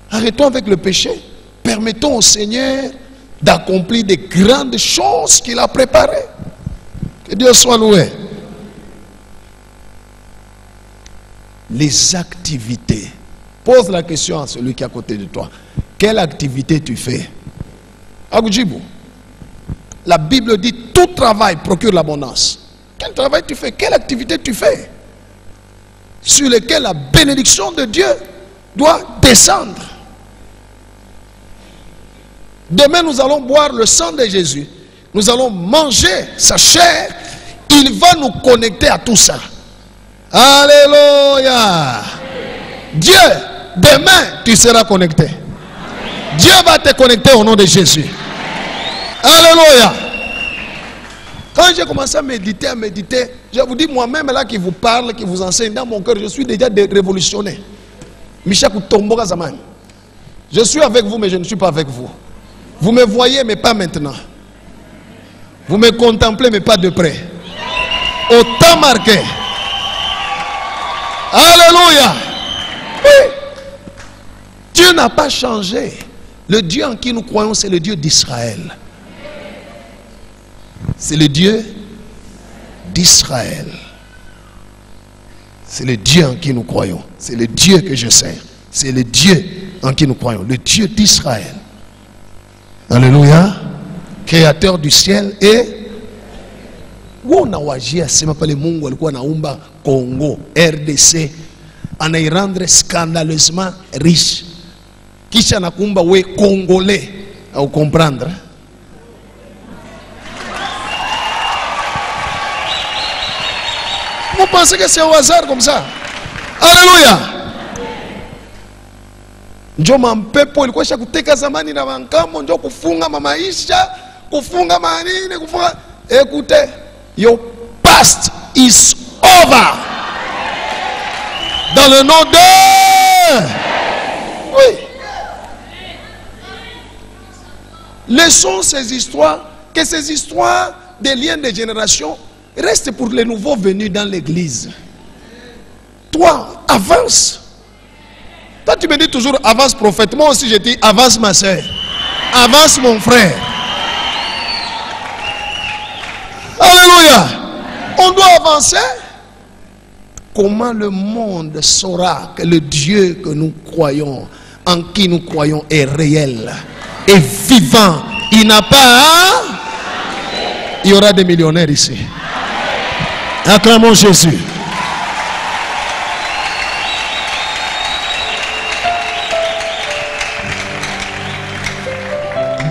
Arrêtons avec le péché. Permettons au Seigneur d'accomplir des grandes choses qu'il a préparées. Que Dieu soit loué. Les activités. Pose la question à celui qui est à côté de toi. Quelle activité tu fais? Agujibou. La Bible dit tout travail procure l'abondance. Quel travail tu fais? Quelle activité tu fais? Sur lequel la bénédiction de Dieu doit descendre. Demain, nous allons boire le sang de Jésus. Nous allons manger sa chair. Il va nous connecter à tout ça. Alléluia. Dieu, demain, tu seras connecté. Dieu va te connecter au nom de Jésus. Alléluia. Quand j'ai commencé à méditer, je vous dis moi-même là qui vous parle, qui vous enseigne, dans mon cœur, je suis déjà révolutionné. Michakou Tomboga Zaman. Je suis avec vous, mais je ne suis pas avec vous. Vous me voyez, mais pas maintenant. Vous me contemplez, mais pas de près. Au temps marqué. Alléluia. Oui. Dieu n'a pas changé. Le Dieu en qui nous croyons, c'est le Dieu d'Israël. C'est le Dieu d'Israël. C'est le Dieu en qui nous croyons. C'est le Dieu que je sers. C'est le Dieu en qui nous croyons. Le Dieu d'Israël. Alléluia. Créateur du ciel et wajia sema pale Mungu alikuwa naumba Congo, RDC, anairendre scandaleusement riche. Kisha nakumba we Congolais, au comprendre? Vous pensez que c'est au hasard comme ça? Alléluia. Njo mampepo ilikuwa kuteka zamani na mankamo, njo kufunga mamaisha, kufunga manini, kufunga. Écoutez, your past is over. Dans le nom de... Oui. Laissons ces histoires, que ces histoires des liens de génération restent pour les nouveaux venus dans l'église. Toi, avance. Toi, tu me dis toujours avance prophète. Moi aussi, je dis avance ma soeur. Avance mon frère. Alléluia. On doit avancer. Comment le monde saura que le Dieu que nous croyons, en qui nous croyons, est réel, est vivant? Il n'a pas. Il y aura des millionnaires ici. Acclamons Jésus.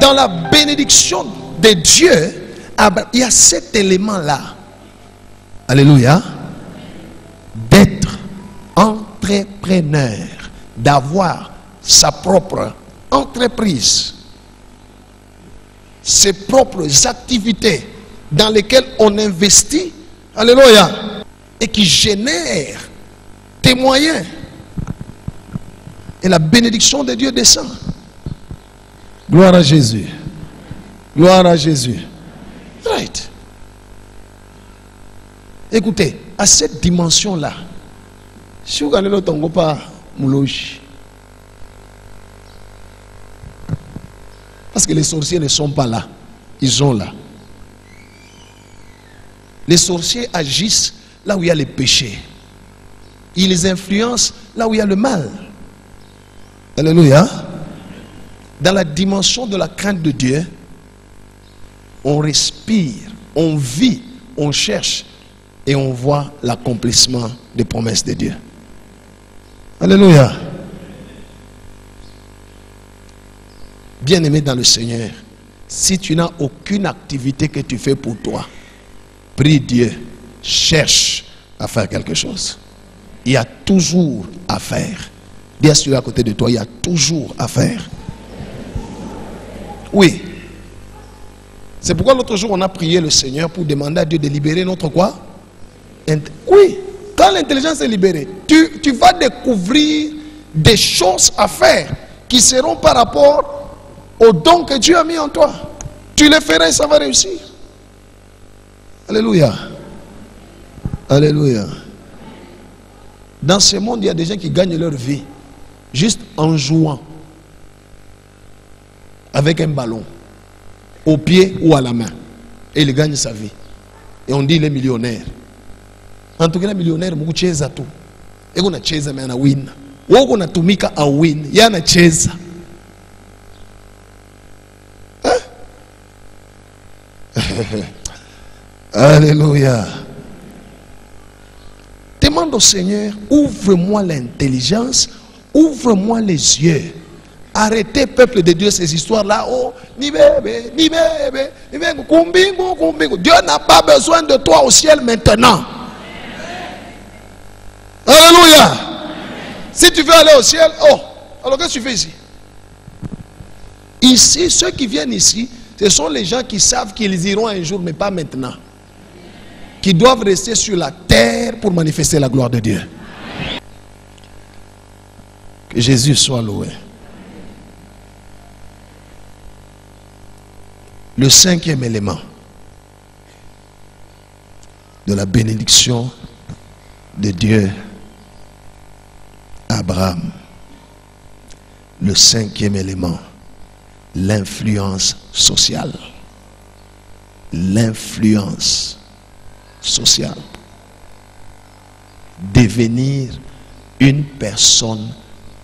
Dans la bénédiction de Dieu, il y a cet élément-là. Alléluia. D'être entrepreneur, d'avoir sa propre entreprise, ses propres activités dans lesquelles on investit. Alléluia. Et qui génèrent tes moyens. Et la bénédiction de Dieu descend. Gloire à Jésus. Gloire à Jésus. Right. Écoutez, à cette dimension-là, si vous gagnez le tango pas mouloji, parce que les sorciers ne sont pas là, ils sont là. Les sorciers agissent là où il y a les péchés. Ils les influencent là où il y a le mal. Alléluia. Dans la dimension de la crainte de Dieu, on respire, on vit, on cherche et on voit l'accomplissement des promesses de Dieu. Alléluia. Bien-aimé dans le Seigneur, si tu n'as aucune activité que tu fais pour toi, prie Dieu, cherche à faire quelque chose. Il y a toujours à faire. Dis à celui à côté de toi, il y a toujours à faire. Oui. C'est pourquoi l'autre jour on a prié le Seigneur pour demander à Dieu de libérer notre quoi? Oui. Quand l'intelligence est libérée, tu vas découvrir des choses à faire qui seront par rapport au don que Dieu a mis en toi. Tu les feras et ça va réussir. Alléluia. Alléluia. Dans ce monde, il y a des gens qui gagnent leur vie juste en jouant avec un ballon au pied ou à la main. Et il gagne sa vie. Et on dit il est millionnaire. En tout cas, millionnaire, beaucoup cheza tout. Et on a cheza mais on a win. Ou on a tumika a win. Il y a na cheza. Alléluia. Demande au Seigneur, ouvre-moi l'intelligence, ouvre-moi les yeux. Arrêtez, peuple de Dieu, ces histoires-là. Oh, ni bébé, ni bébé, ni bébé, kumbingo, kumbingo. Dieu n'a pas besoin de toi au ciel maintenant. Alléluia. Si tu veux aller au ciel, oh, alors qu'est-ce que tu fais ici? Ici, ceux qui viennent ici, ce sont les gens qui savent qu'ils iront un jour, mais pas maintenant. Qui doivent rester sur la terre pour manifester la gloire de Dieu. Que Jésus soit loué. Le cinquième élément de la bénédiction de Dieu à Abraham. Le cinquième élément, l'influence sociale. L'influence sociale. Devenir une personne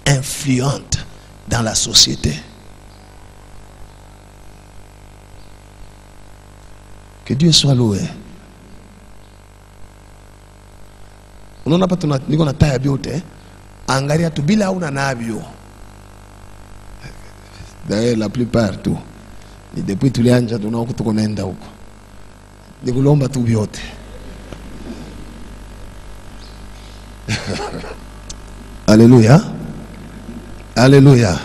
influente dans la société. Que Dieu soit loué. On n'a pas ton niveau na taille biote. Angaria tu bila una nabio. D'ailleurs la plupart tout. Et depuis tous les ans tu n'as pas tout connaître huko. De kulomba tu biote. Alléluia. Alléluia.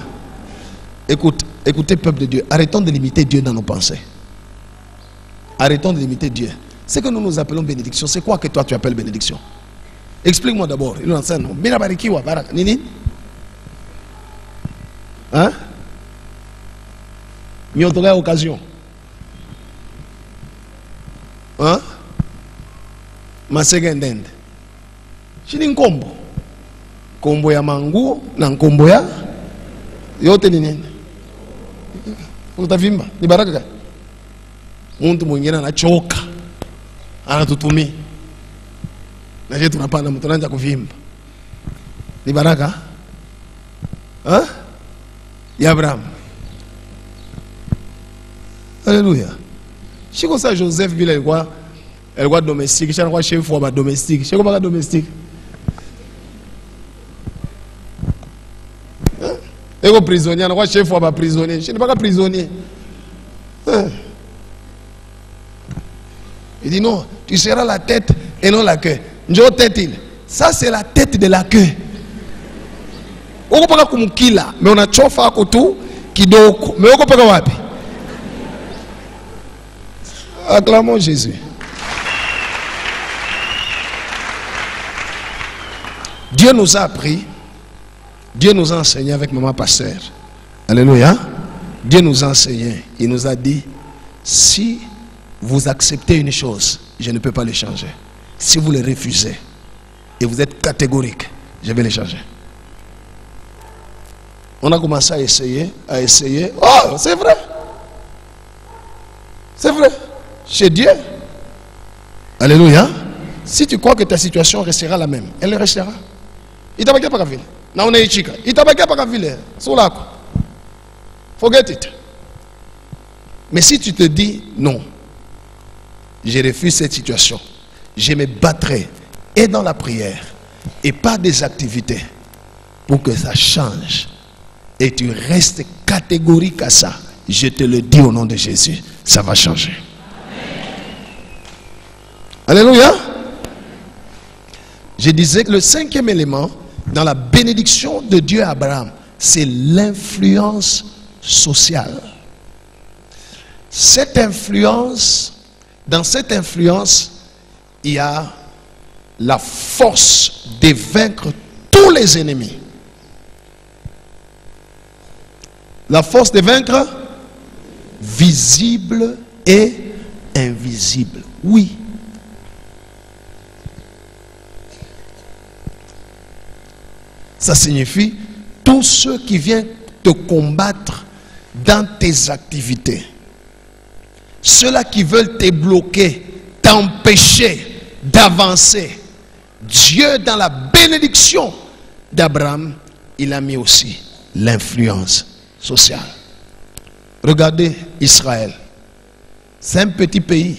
Écoutez peuple de Dieu, arrêtons de limiter Dieu dans nos pensées. Arrêtons de limiter Dieu. Ce que nous appelons bénédiction, c'est quoi que toi tu appelles bénédiction? Explique-moi d'abord. Il nous enseigne. Mina barikiwa baraka. Nini? Hein? Nyotoga occasion. Hein? Masegendende. Chini nkombo. Kombo ya manguo na nkombo ya yote ni nini? Utavimba. Ni baraka gani? Mtu mwingine anachoka. Anatutumia. Na je tunapanda mtu anaanza kuvimba. Ni baraka? Hein? Ya Abraham. Alléluia. Chiko sa Joseph bila ilikuwa domestique, chana kwa chef wa domestique. Chiko baka domestique. Ego prisonnier, anakuwa chef wa prisonnier. Chini baka prisonnier. Il dit non, tu seras la tête et non la queue. Njo tête il. Ça c'est la tête de la queue. Oko paka kumukila, mais on a chofa ako tu kidoko. Mais oko paka wapi? Acclamons Jésus. Dieu nous a appris, Dieu nous a enseigné avec maman pasteur. Alléluia. Dieu nous a enseigné, il nous a dit, si vous acceptez une chose, je ne peux pas le changer. Si vous le refusez et vous êtes catégorique, je vais le changer. On a commencé à essayer. Oh, c'est vrai. C'est vrai. Chez Dieu. Alléluia. Si tu crois que ta situation restera la même, elle restera. Il t'a pas ville. On est chica. Il t'a pas ville. Forget it. Mais si tu te dis non, je refuse cette situation, je me battrai et dans la prière et par des activités pour que ça change et tu restes catégorique à ça, je te le dis au nom de Jésus, ça va changer. Alléluia. Je disais que le cinquième élément dans la bénédiction de Dieu à Abraham, c'est l'influence sociale. Cette influence, dans cette influence, il y a la force de vaincre tous les ennemis. La force de vaincre visible et invisible. Oui. Ça signifie tous ceux qui viennent te combattre dans tes activités. Ceux-là qui veulent te bloquer, t'empêcher d'avancer. Dieu, dans la bénédiction d'Abraham, il a mis aussi l'influence sociale. Regardez Israël. C'est un petit pays.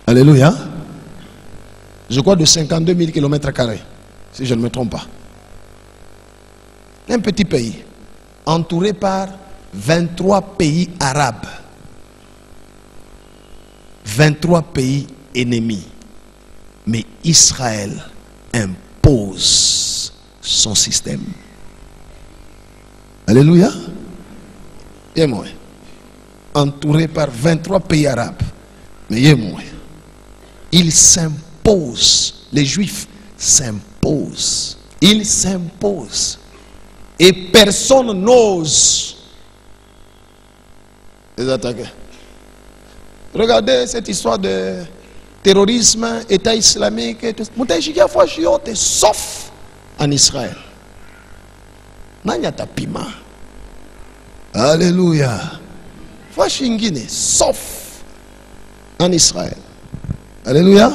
Alléluia. Je crois de 52 000 km², si je ne me trompe pas. Un petit pays entouré par 23 pays arabes. 23 pays ennemis. Mais Israël impose son système. Alléluia. Et moi, entouré par 23 pays arabes. Mais moi, ils s'imposent. Les Juifs s'imposent. Ils s'imposent. Et personne n'ose les attaquer. Regardez cette histoire de terrorisme, État islamique et tout ça. Sauf en Israël. Pima. Alléluia. Sauf en Israël. Alléluia.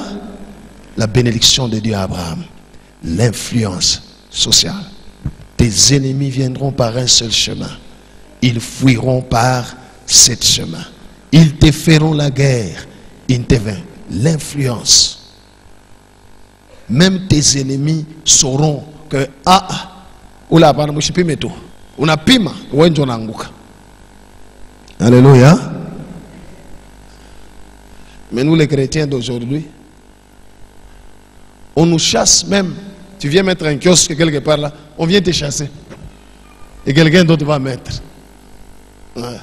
La bénédiction de Dieu à Abraham. L'influence sociale. Tes ennemis viendront par un seul chemin. Ils fuiront par 7 chemins. Ils te feront la guerre. Ils te vainquent. L'influence. Même tes ennemis sauront que Alléluia. Mais nous les chrétiens d'aujourd'hui, on nous chasse même. Tu viens mettre un kiosque quelque part là, on vient te chasser. Et quelqu'un d'autre va mettre. Ouais.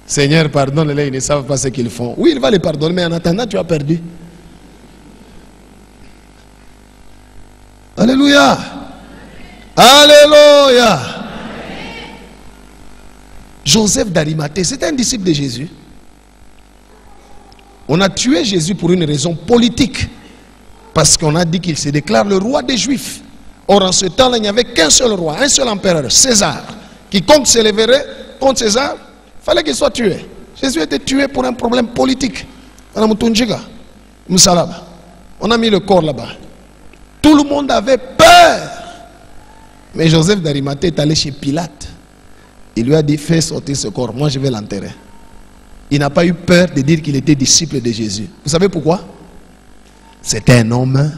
Seigneur, pardonne-les, ils ne savent pas ce qu'ils font. Oui, il va les pardonner, mais en attendant, tu as perdu. Alléluia. Alléluia. Joseph d'Arimathée, c'était un disciple de Jésus. On a tué Jésus pour une raison politique. Parce qu'on a dit qu'il se déclare le roi des Juifs. Or, en ce temps-là, il n'y avait qu'un seul roi, un seul empereur, César. Quiconque s'élèverait contre César, il fallait qu'il soit tué. Jésus était tué pour un problème politique. On a mis le corps là-bas. Tout le monde avait peur. Mais Joseph d'Arimathée est allé chez Pilate. Il lui a dit, fais sortir ce corps, moi je vais l'enterrer. Il n'a pas eu peur de dire qu'il était disciple de Jésus. Vous savez pourquoi? C'était un homme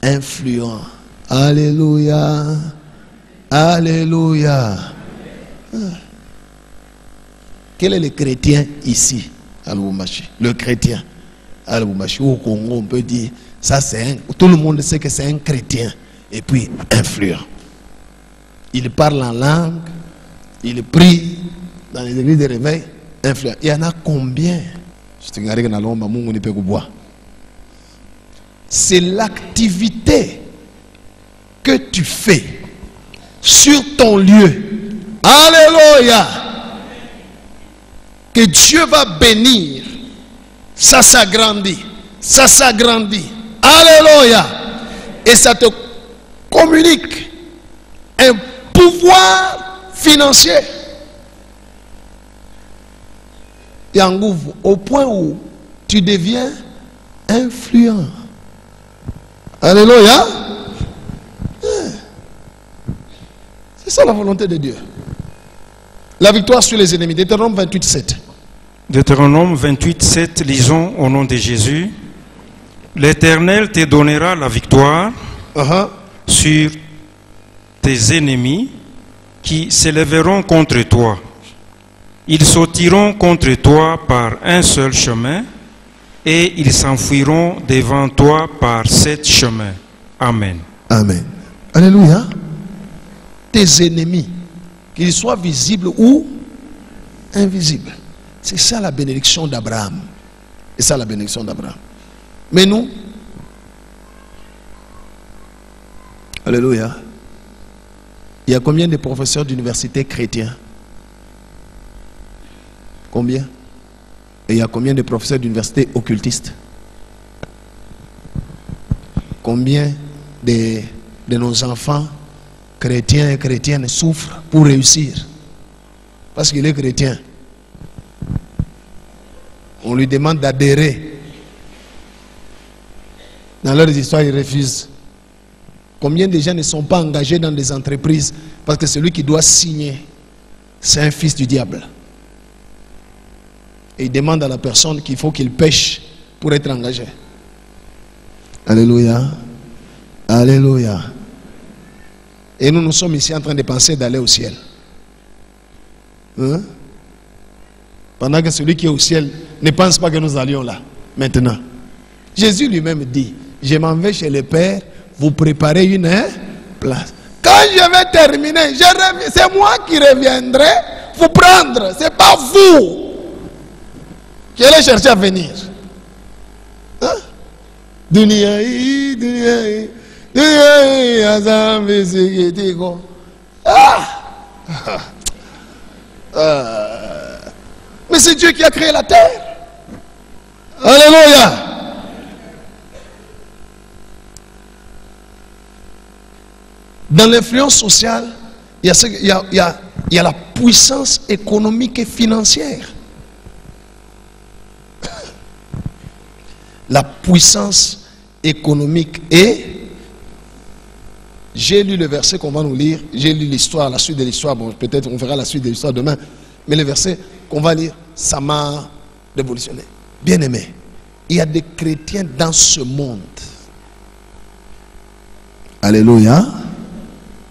influent. Alléluia. Alléluia. Quel est le chrétien ici à Lubumbashi? Le chrétien à Lubumbashi, au Congo, on peut dire, ça c'est un, tout le monde sait que c'est un chrétien et puis influent. Il parle en langue, il prie dans les églises de réveil, influent. Il y en a combien? C'est l'activité que tu fais sur ton lieu. Alléluia. Que Dieu va bénir. Ça s'agrandit. Ça s'agrandit. Alléluia. Et ça te communique un pouvoir financier. Yangouvou, au point où tu deviens influent. Alléluia. C'est ça la volonté de Dieu. La victoire sur les ennemis. Deutéronome 28, 7. Deutéronome 28, 7, lisons au nom de Jésus. L'Éternel te donnera la victoire sur tes ennemis qui s'élèveront contre toi. Ils sauteront contre toi par un seul chemin et ils s'enfuiront devant toi par 7 chemins. Amen. Amen. Alléluia. Tes ennemis, qu'ils soient visibles ou invisibles. C'est ça la bénédiction d'Abraham. C'est ça la bénédiction d'Abraham. Mais nous, alléluia, il y a combien de professeurs d'université chrétiens? Combien? Et il y a combien de professeurs d'université occultistes? Combien de nos enfants chrétiens et chrétiennes souffrent pour réussir? Parce qu'il est chrétien. On lui demande d'adhérer. Dans leurs histoires, ils refusent. Combien de gens ne sont pas engagés dans des entreprises parce que celui qui doit signer, c'est un fils du diable. Et il demande à la personne qu'il faut qu'il pêche pour être engagé. Alléluia. Alléluia. Et nous sommes ici en train de penser d'aller au ciel. Hein? Pendant que celui qui est au ciel ne pense pas que nous allions là. Maintenant. Jésus lui-même dit, je m'en vais chez le Père, vous préparez une place. Quand je vais terminer, c'est moi qui reviendrai vous prendre. Ce n'est pas vous qui allez chercher à venir. Hein? Mais c'est Dieu qui a créé la terre. Alléluia. Dans l'influence sociale, il y a la puissance économique et financière. La puissance économique. Et j'ai lu le verset qu'on va nous lire. J'ai lu l'histoire, la suite de l'histoire. Bon, peut-être on verra la suite de l'histoire demain. Mais le verset qu'on va lire. ça m'a révolutionné. Bien aimé, il y a des chrétiens dans ce monde. Alléluia.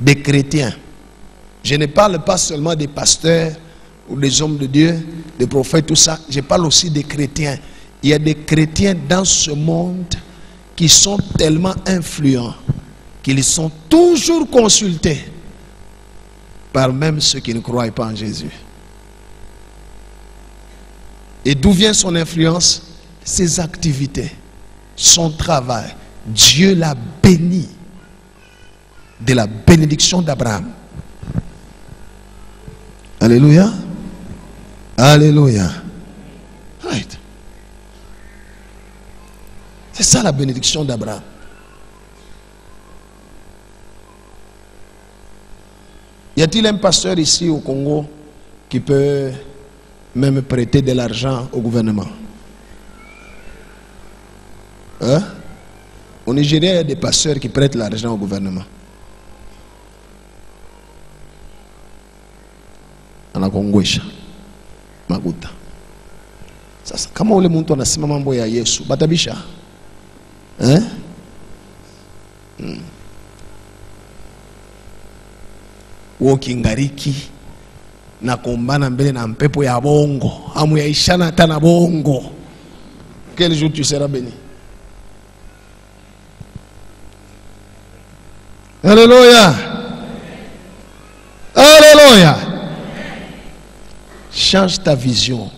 Des chrétiens. Je ne parle pas seulement des pasteurs ou des hommes de Dieu, des prophètes, tout ça. Je parle aussi des chrétiens. Il y a des chrétiens dans ce monde qui sont tellement influents qu'ils sont toujours consultés par même ceux qui ne croient pas en Jésus. Et d'où vient son influence? Ses activités, son travail. Dieu l'a béni de la bénédiction d'Abraham. Alléluia. Alléluia. Right. C'est ça la bénédiction d'Abraham. Y a-t-il un pasteur ici au Congo qui peut même prêter de l'argent au gouvernement? Hein? Au Nigeria, il y a des pasteurs qui prêtent l'argent au gouvernement. Anakongwesha maguta. Sasa kama ule mtu anasema mambo ya Yesu, batabisha. Wokingariki na kumbana mbele na mpepo ya bongo, amu ya ishana hata na bongo. Quel jour tu seras béni? Alléluia. Alléluia. Change ta vision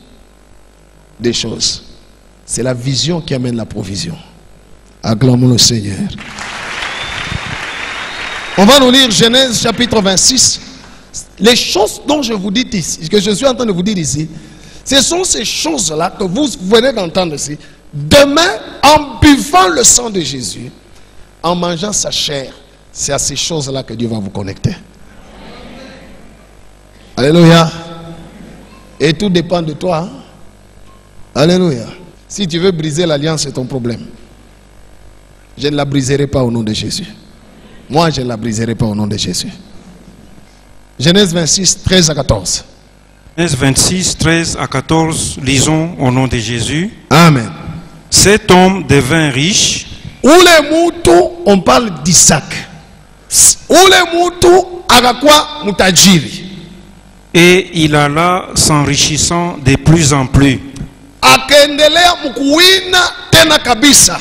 des choses. C'est la vision qui amène la provision. Acclamons le Seigneur. On va nous lire Genèse chapitre 26. Les choses dont je vous dis ici, que je suis en train de vous dire ici, ce sont ces choses-là que vous venez d'entendre ici. Demain, en buvant le sang de Jésus, en mangeant sa chair, c'est à ces choses-là que Dieu va vous connecter. Alléluia. Et tout dépend de toi. Hein? Alléluia. Si tu veux briser l'alliance, c'est ton problème. Je ne la briserai pas au nom de Jésus. Moi, je ne la briserai pas au nom de Jésus. Genèse 26, 13 à 14. Genèse 26, 13 à 14, lisons au nom de Jésus. Amen. Cet homme devint riche. Où les moutons, on parle d'Isaac. Où les moutons, agakwa mutajiri. Et il alla s'enrichissant de plus en plus. Akaendelea mkuwina tena kabisa.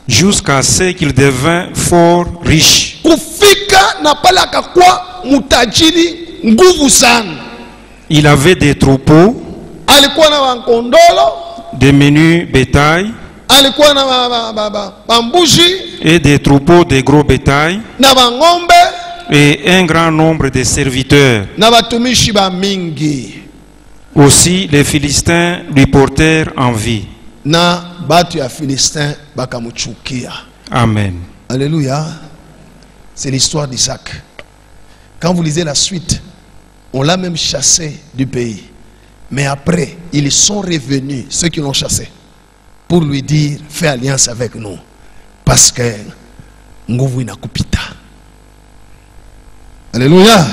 Jusqu'à ce qu'il devint fort riche. Kufika na pale akakuwa mutajiri nguvu sana. Il avait des troupeaux, alikuwa na wankondolo, des menus bétail, alikuwa na bambushi, et des troupeaux de gros bétail, na bangombe, et un grand nombre de serviteurs. na batumishi ba mingi. Aussi les Philistins lui portèrent envie. Na batu ya Philistin bakamuchukia. Amen. Alléluia. C'est l'histoire d'Isaac. Quand vous lisez la suite, on l'a même chassé du pays. Mais après, ils sont revenus, ceux qui l'ont chassé, pour lui dire, fais alliance avec nous. Parce que nguvu inakupita. Alléluia.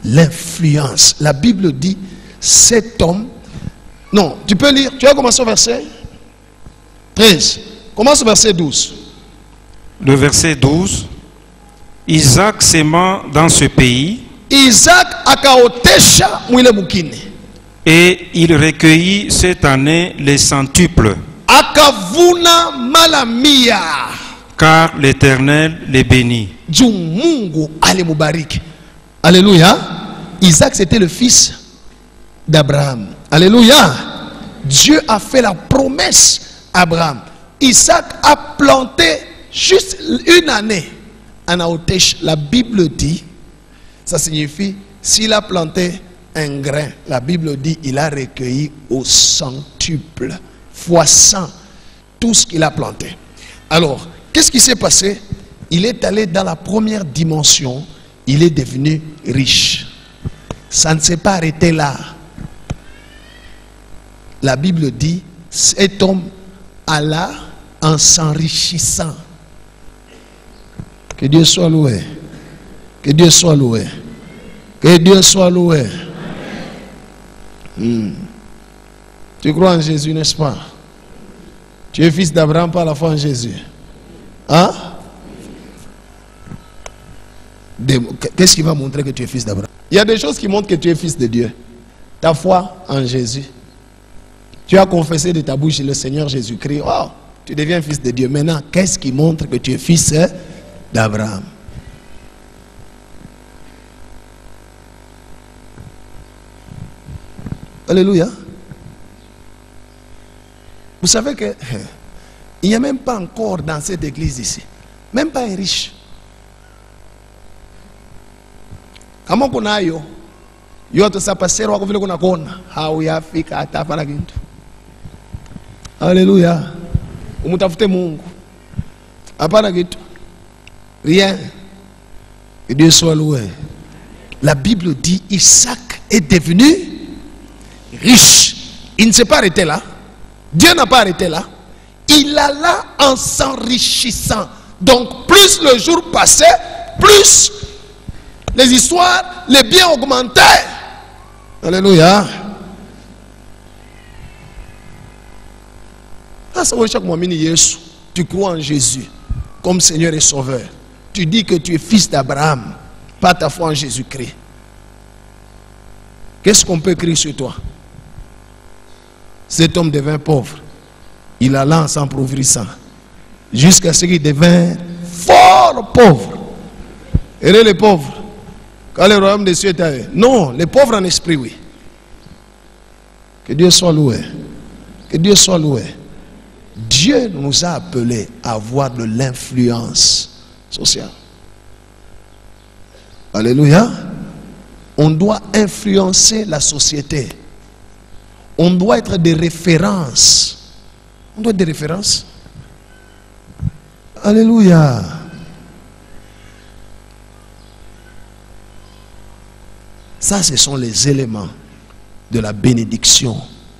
L'influence. La Bible dit, cet homme... Non, tu peux lire. Tu vas commencer au verset 13. Commence au verset 12. Le verset 12. Isaac s'aimant dans ce pays. Isaac akaotesha mwile mukini. Et il recueillit cette année les centuples. Akavuna malamia. Car l'Éternel les bénit. Juu Mungu alimubariki. Alléluia. Isaac c'était le fils d'Abraham. Alléluia. Dieu a fait la promesse à Abraham. Isaac a planté juste une année. La Bible dit, ça signifie, s'il a planté un grain, la Bible dit, il a recueilli au centuple, fois 100, tout ce qu'il a planté. Alors, qu'est-ce qui s'est passé? Il est allé dans la première dimension, il est devenu riche. Ça ne s'est pas arrêté là. La Bible dit, cet homme alla en s'enrichissant. Que Dieu soit loué. Que Dieu soit loué. Que Dieu soit loué. Tu crois en Jésus, n'est-ce pas? Tu es fils d'Abraham par la foi en Jésus. Hein? Qu'est-ce qui va montrer que tu es fils d'Abraham? Il y a des choses qui montrent que tu es fils de Dieu. Ta foi en Jésus. Tu as confessé de ta bouche le Seigneur Jésus-Christ. Oh, tu deviens fils de Dieu. Maintenant, qu'est-ce qui montre que tu es fils d'Abraham? Alléluia. Vous savez que il n'y a même pas encore dans cette église ici, même pas un riche. Kama kuna yo yote sapasero wako vile kuna kona hauyafika hata fara kintu. Alléluia. Umutafute Mungu. Hapana kitu. Rien. Que Dieu soit loué. La Bible dit Isaac est devenu riche. Il ne s'est pas arrêté là. Dieu n'a pas arrêté là. Il alla en s'enrichissant. Donc plus le jour passait, plus les histoires, les biens augmentaient. Alléluia. Tu crois en Jésus comme Seigneur et Sauveur. Tu dis que tu es fils d'Abraham par ta foi en Jésus-Christ. Qu'est-ce qu'on peut écrire sur toi? Cet homme devint pauvre. Il alla en s'appauvrissant jusqu'à ce qu'il devint fort pauvre. Et les pauvres, quand le royaume des cieux est arrivé. Non, les pauvres en esprit, oui. Que Dieu soit loué. Que Dieu soit loué. Dieu nous a appelés à avoir de l'influence sociale. Alléluia. On doit influencer la société. On doit être des références. On doit être des références. Alléluia. Ça, ce sont les éléments de la bénédiction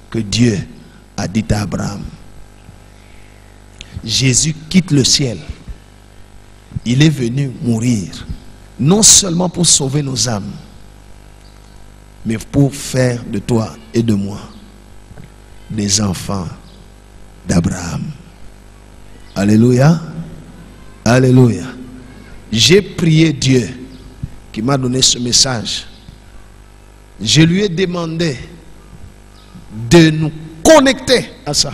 que Dieu a dit à Abraham. Jésus quitte le ciel. Il est venu mourir, non seulement pour sauver nos âmes, mais pour faire de toi et de moi des enfants d'Abraham. Alléluia. Alléluia. J'ai prié Dieu qui m'a donné ce message. Je lui ai demandé de nous connecter à ça,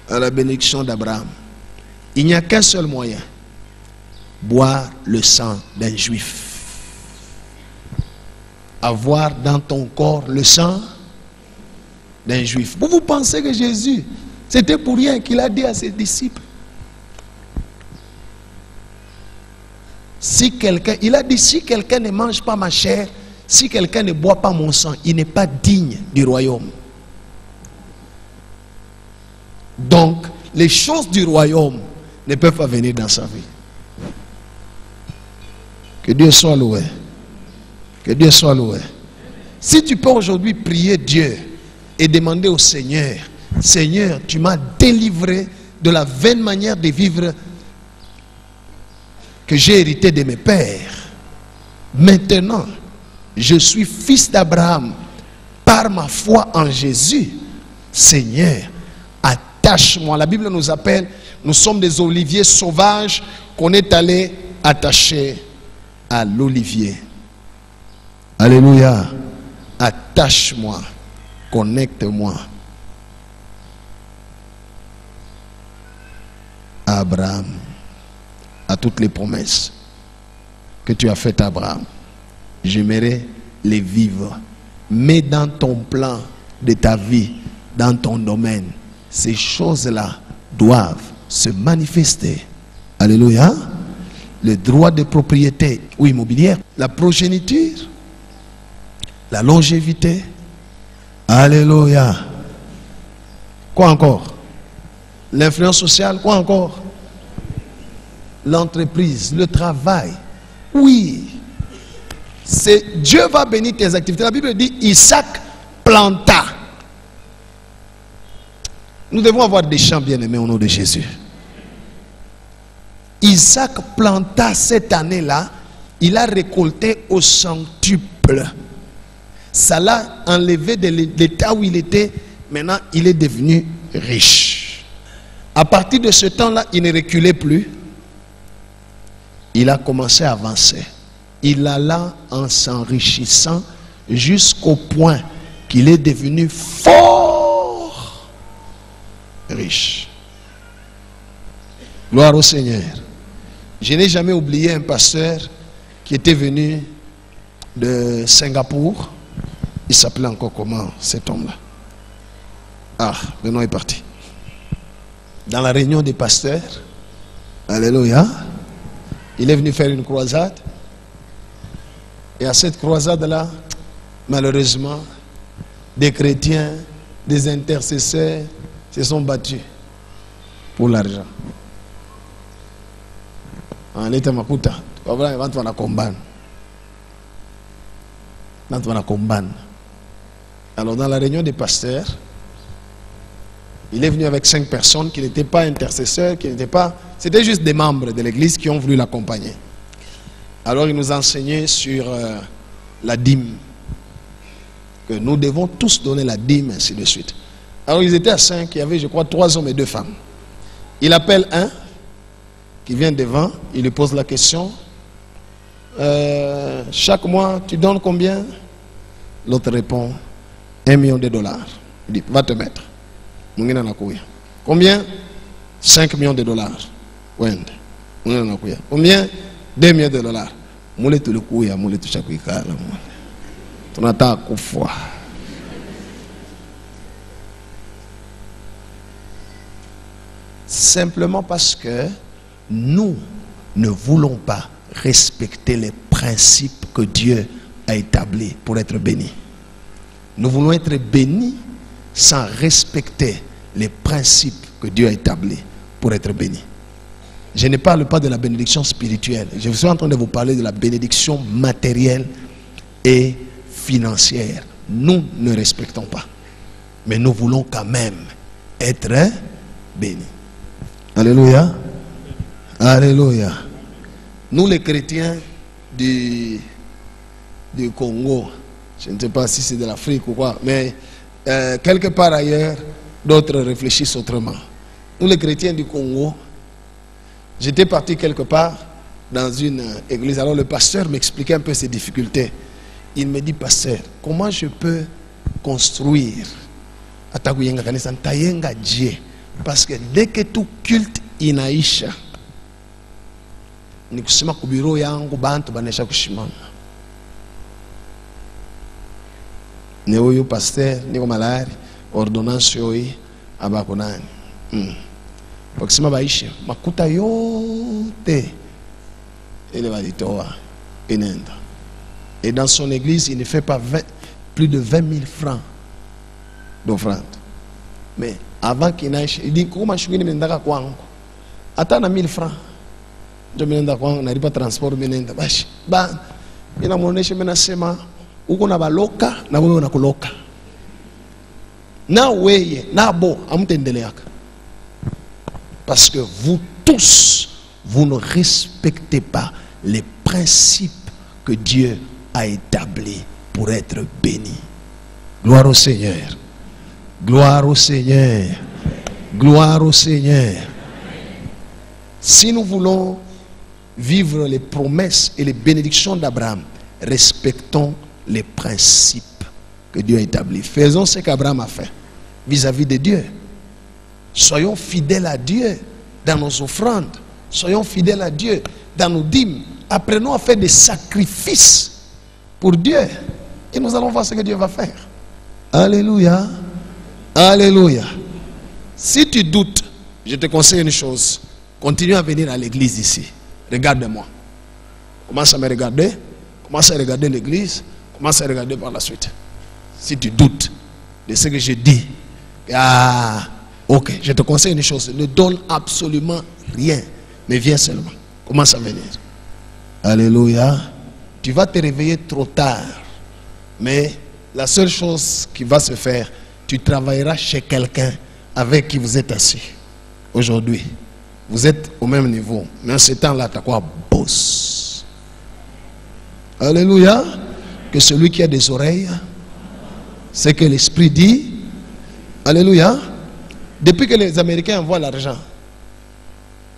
à la bénédiction d'Abraham. Il n'y a qu'un seul moyen: boire le sang d'un juif. Avoir dans ton corps le sang d'un juif. Vous pensez que Jésus, c'était pour rien qu'il a dit à ses disciples? Si quelqu'un, il a dit, si quelqu'un ne mange pas ma chair, si quelqu'un ne boit pas mon sang, il n'est pas digne du royaume. Donc, les choses du royaume ne peuvent pas venir dans sa vie. Que Dieu soit loué. Que Dieu soit loué. Si tu peux aujourd'hui prier Dieu et demander au Seigneur: Seigneur, tu m'as délivré de la vaine manière de vivre que j'ai hérité de mes pères. Maintenant, je suis fils d'Abraham par ma foi en Jésus. Seigneur, attache-moi. La Bible nous appelle, nous sommes des oliviers sauvages qu'on est allé attacher à l'olivier. Alléluia. Attache-moi, connecte-moi à Abraham, à toutes les promesses que tu as faites à Abraham. J'aimerais les vivre. Mais dans ton plan de ta vie, dans ton domaine, ces choses-là doivent se manifester. Alléluia. Le droit de propriété ou immobilière, la progéniture, la longévité. Alléluia. Quoi encore? L'influence sociale. Quoi encore? L'entreprise, le travail. Oui. Dieu va bénir tes activités. La Bible dit Isaac planta. Nous devons avoir des champs bien-aimés au nom de Jésus. Isaac planta cette année-là. Il a récolté au centuple. Ça l'a enlevé de l'état où il était. Maintenant, il est devenu riche. À partir de ce temps-là, il ne reculait plus. Il a commencé à avancer. Il alla en s'enrichissant jusqu'au point qu'il est devenu fort riche. Gloire au Seigneur. Je n'ai jamais oublié un pasteur qui était venu de Singapour. Il s'appelait encore comment cet homme-là? Ah, le nom est parti. Dans la réunion des pasteurs, alléluia, il est venu faire une croisade. Et à cette croisade-là, malheureusement, des chrétiens, des intercesseurs se sont battus pour l'argent. En état makuta, alors dans la réunion des pasteurs, il est venu avec 5 personnes qui n'étaient pas intercesseurs, qui n'étaient pas... C'était juste des membres de l'église qui ont voulu l'accompagner. Alors il nous enseignait sur la dîme. Que nous devons tous donner la dîme, ainsi de suite. Alors ils étaient à 5, il y avait je crois 3 hommes et 2 femmes. Il appelle un qui vient devant, il lui pose la question. Chaque mois, tu donnes combien? L'autre répond, 1 million de dollars. Il dit, va te mettre. Combien? 5 millions de dollars. Combien? 2 millions de dollars. Simplement parce que nous ne voulons pas respecter les principes que Dieu a établis pour être bénis. Nous voulons être bénis sans respecter les principes que Dieu a établis pour être bénis. Je ne parle pas de la bénédiction spirituelle. Je suis en train de vous parler de la bénédiction matérielle et financière. Nous ne respectons pas. Mais nous voulons quand même être bénis. Alléluia. Alléluia. Nous les chrétiens du Congo, je ne sais pas si c'est de l'Afrique ou quoi, mais quelque part ailleurs, d'autres réfléchissent autrement. Nous les chrétiens du Congo, j'étais parti quelque part dans une église. Alors le pasteur m'expliquait un peu ses difficultés. Il me dit, pasteur, comment je peux construire parce que dès que tout culte inaisha, ni kusema kubiro yangu bantu banesha kushimama. Ne huyu pasteur niko malari ordonnance yoi abako nani. Wakisema baishe makuta yote ile walitoa inenda. Et dans son église, il ne fait pas plus de 20 000 francs d'offrande. Mais avant qu'il n'aille, il dit comment je suis venu à Kwango. Attends 1000 francs. Je me n'ai pas transport, je n'ai pas. Bah, il a mon échec, je sema, ou qu'on a baloka, na wewe na kuloka. Na weye, na bo, amutendeleak. Parce que vous tous, vous ne respectez pas les principes que Dieu a établis pour être béni. Gloire au Seigneur. Gloire au Seigneur. Gloire au Seigneur. Si nous voulons vivre les promesses et les bénédictions d'Abraham, respectons les principes que Dieu a établis. Faisons ce qu'Abraham a fait vis-à-vis de Dieu. Soyons fidèles à Dieu dans nos offrandes. Soyons fidèles à Dieu dans nos dîmes. Apprenons à faire des sacrifices pour Dieu. Et nous allons voir ce que Dieu va faire. Alléluia. Alléluia. Si tu doutes, je te conseille une chose. Continue à venir à l'église ici. Regarde-moi. Commence à me regarder. Commence à regarder l'église. Commence à regarder par la suite. Si tu doutes de ce que je dis, ok, je te conseille une chose. Ne donne absolument rien. Mais viens seulement. Commence à venir. Alléluia. Tu vas te réveiller trop tard. Mais la seule chose qui va se faire, tu travailleras chez quelqu'un avec qui vous êtes assis. Aujourd'hui, vous êtes au même niveau. Mais en ce temps-là, tu as quoi? Boss. Alléluia. Que celui qui a des oreilles Ce que l'Esprit dit. Alléluia. Depuis que les Américains envoient l'argent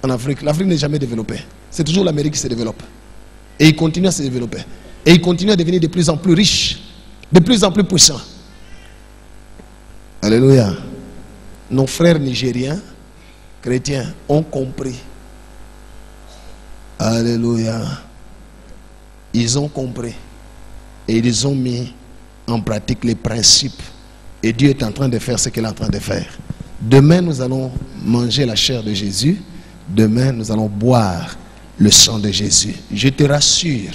en Afrique, l'Afrique n'est jamais développée. C'est toujours l'Amérique qui se développe. Et il continue à se développer. Et il continue à devenir de plus en plus riche, de plus en plus puissant. Alléluia. Nos frères nigériens, chrétiens, ont compris. Alléluia. Ils ont compris. Et ils ont mis en pratique les principes. Et Dieu est en train de faire ce qu'il est en train de faire. Demain, nous allons manger la chair de Jésus. Demain, nous allons boire le sang de Jésus. Je te rassure,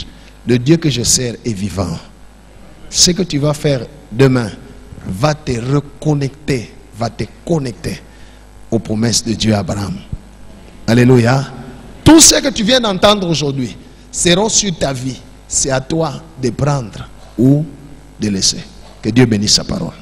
le Dieu que je sers est vivant. Ce que tu vas faire demain va te reconnecter, va te connecter aux promesses de Dieu à Abraham. Alléluia. Tout ce que tu viens d'entendre aujourd'hui seront sur ta vie. C'est à toi de prendre ou de laisser. Que Dieu bénisse sa parole.